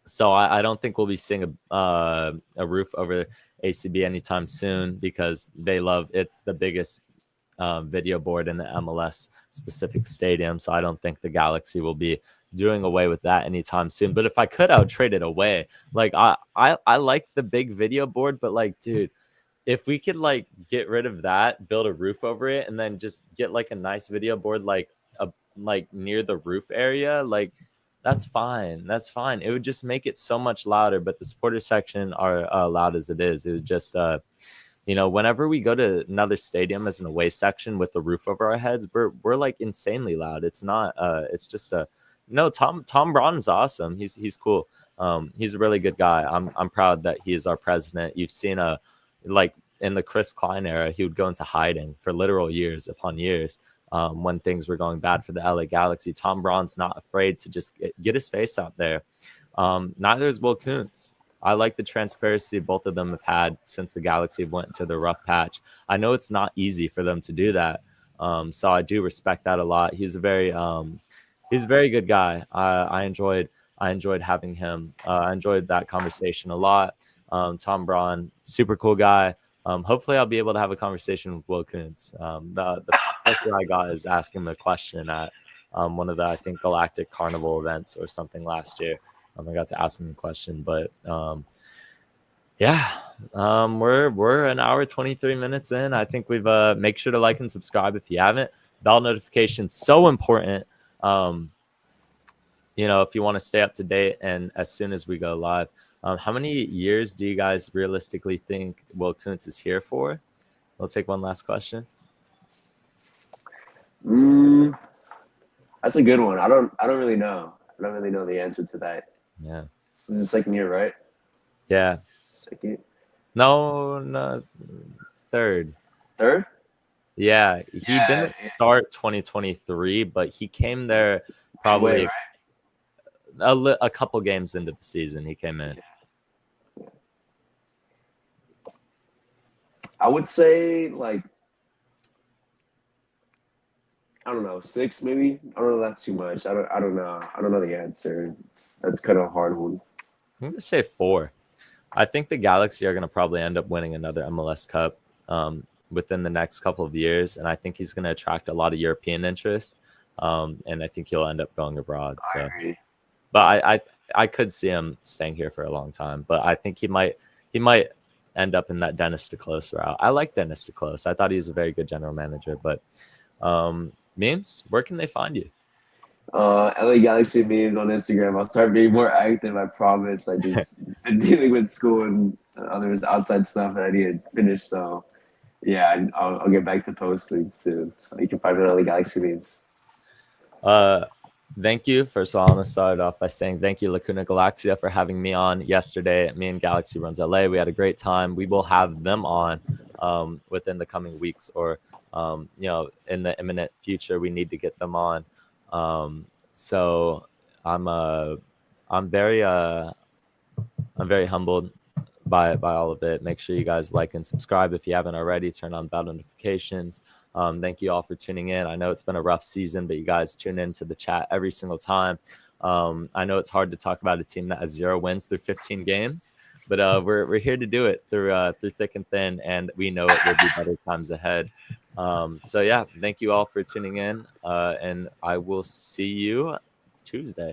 So I don't think we'll be seeing a roof over ACB anytime soon because it's the biggest video board in the MLS specific stadium. So I don't think the Galaxy will be doing away with that anytime soon. But if I could, I would trade it away. Like I like the big video board, but like, dude, if we could like get rid of that, build a roof over it, and then just get like a nice video board like near the roof area, like that's fine. That's fine. It would just make it so much louder. But the supporter section are loud as it is. It was just whenever we go to another stadium as an away section with the roof over our heads, we're like insanely loud. It's not it's just a no, Tom Braun is awesome. He's cool. He's a really good guy. I'm proud that he is our president. You've seen like in the Chris Klein era, he would go into hiding for literal years upon years when things were going bad for the LA Galaxy. Tom Braun's not afraid to just get his face out there. Neither is Will Kuntz. I like the transparency both of them have had since the Galaxy went into the rough patch. I know it's not easy for them to do that, so I do respect that a lot. He's a very good guy. I enjoyed having him. I enjoyed that conversation a lot. Tom Braun, super cool guy. Hopefully, I'll be able to have a conversation with Will Kuntz. The question I got is ask him a question at one of the, I think, Galactic Carnival events or something last year. I got to ask him a question, but yeah, we're an hour 23 minutes in. I think we've make sure to like and subscribe if you haven't. Bell notifications so important. If you want to stay up to date and as soon as we go live. How many years do you guys realistically think Will Kuntz is here for? We'll take one last question. That's a good one. I don't really know. I don't really know the answer to that. Yeah. This is the second year, right? Yeah. Second. No, third. Third? Yeah, he didn't start 2023, but he came there probably a couple games into the season. He came in. I would say like I don't know, 6 maybe. I don't know. That's too much. I don't know. I don't know the answer. That's kind of a hard one. I'm gonna say 4. I think the Galaxy are gonna probably end up winning another MLS Cup within the next couple of years, and I think he's gonna attract a lot of European interest. And I think he'll end up going abroad. So, I agree. But I could see him staying here for a long time. But I think he might end up in that Dennis DeClose route. I like Dennis DeClose. I thought he was a very good general manager. But Memes, where can they find you? LA Galaxy Memes on Instagram. I'll start being more active. I promise. I just been dealing with school and others outside stuff that I need to finish. So yeah, I'll get back to posting soon. So you can find me on LA Galaxy Memes. Thank you. First of all, I'm going to start off by saying thank you, Lacuna Galaxia, for having me on yesterday. Me and Galaxy Runs LA, we had a great time. We will have them on within the coming weeks, or in the imminent future. We need to get them on. So I'm very humbled by all of it. Make sure you guys like and subscribe if you haven't already. Turn on bell notifications. Thank you all for tuning in. I know it's been a rough season, but you guys tune into the chat every single time. I know it's hard to talk about a team that has 0 wins through 15 games, but we're here to do it through thick and thin, and we know it will be better times ahead. So yeah, thank you all for tuning in, and I will see you Tuesday.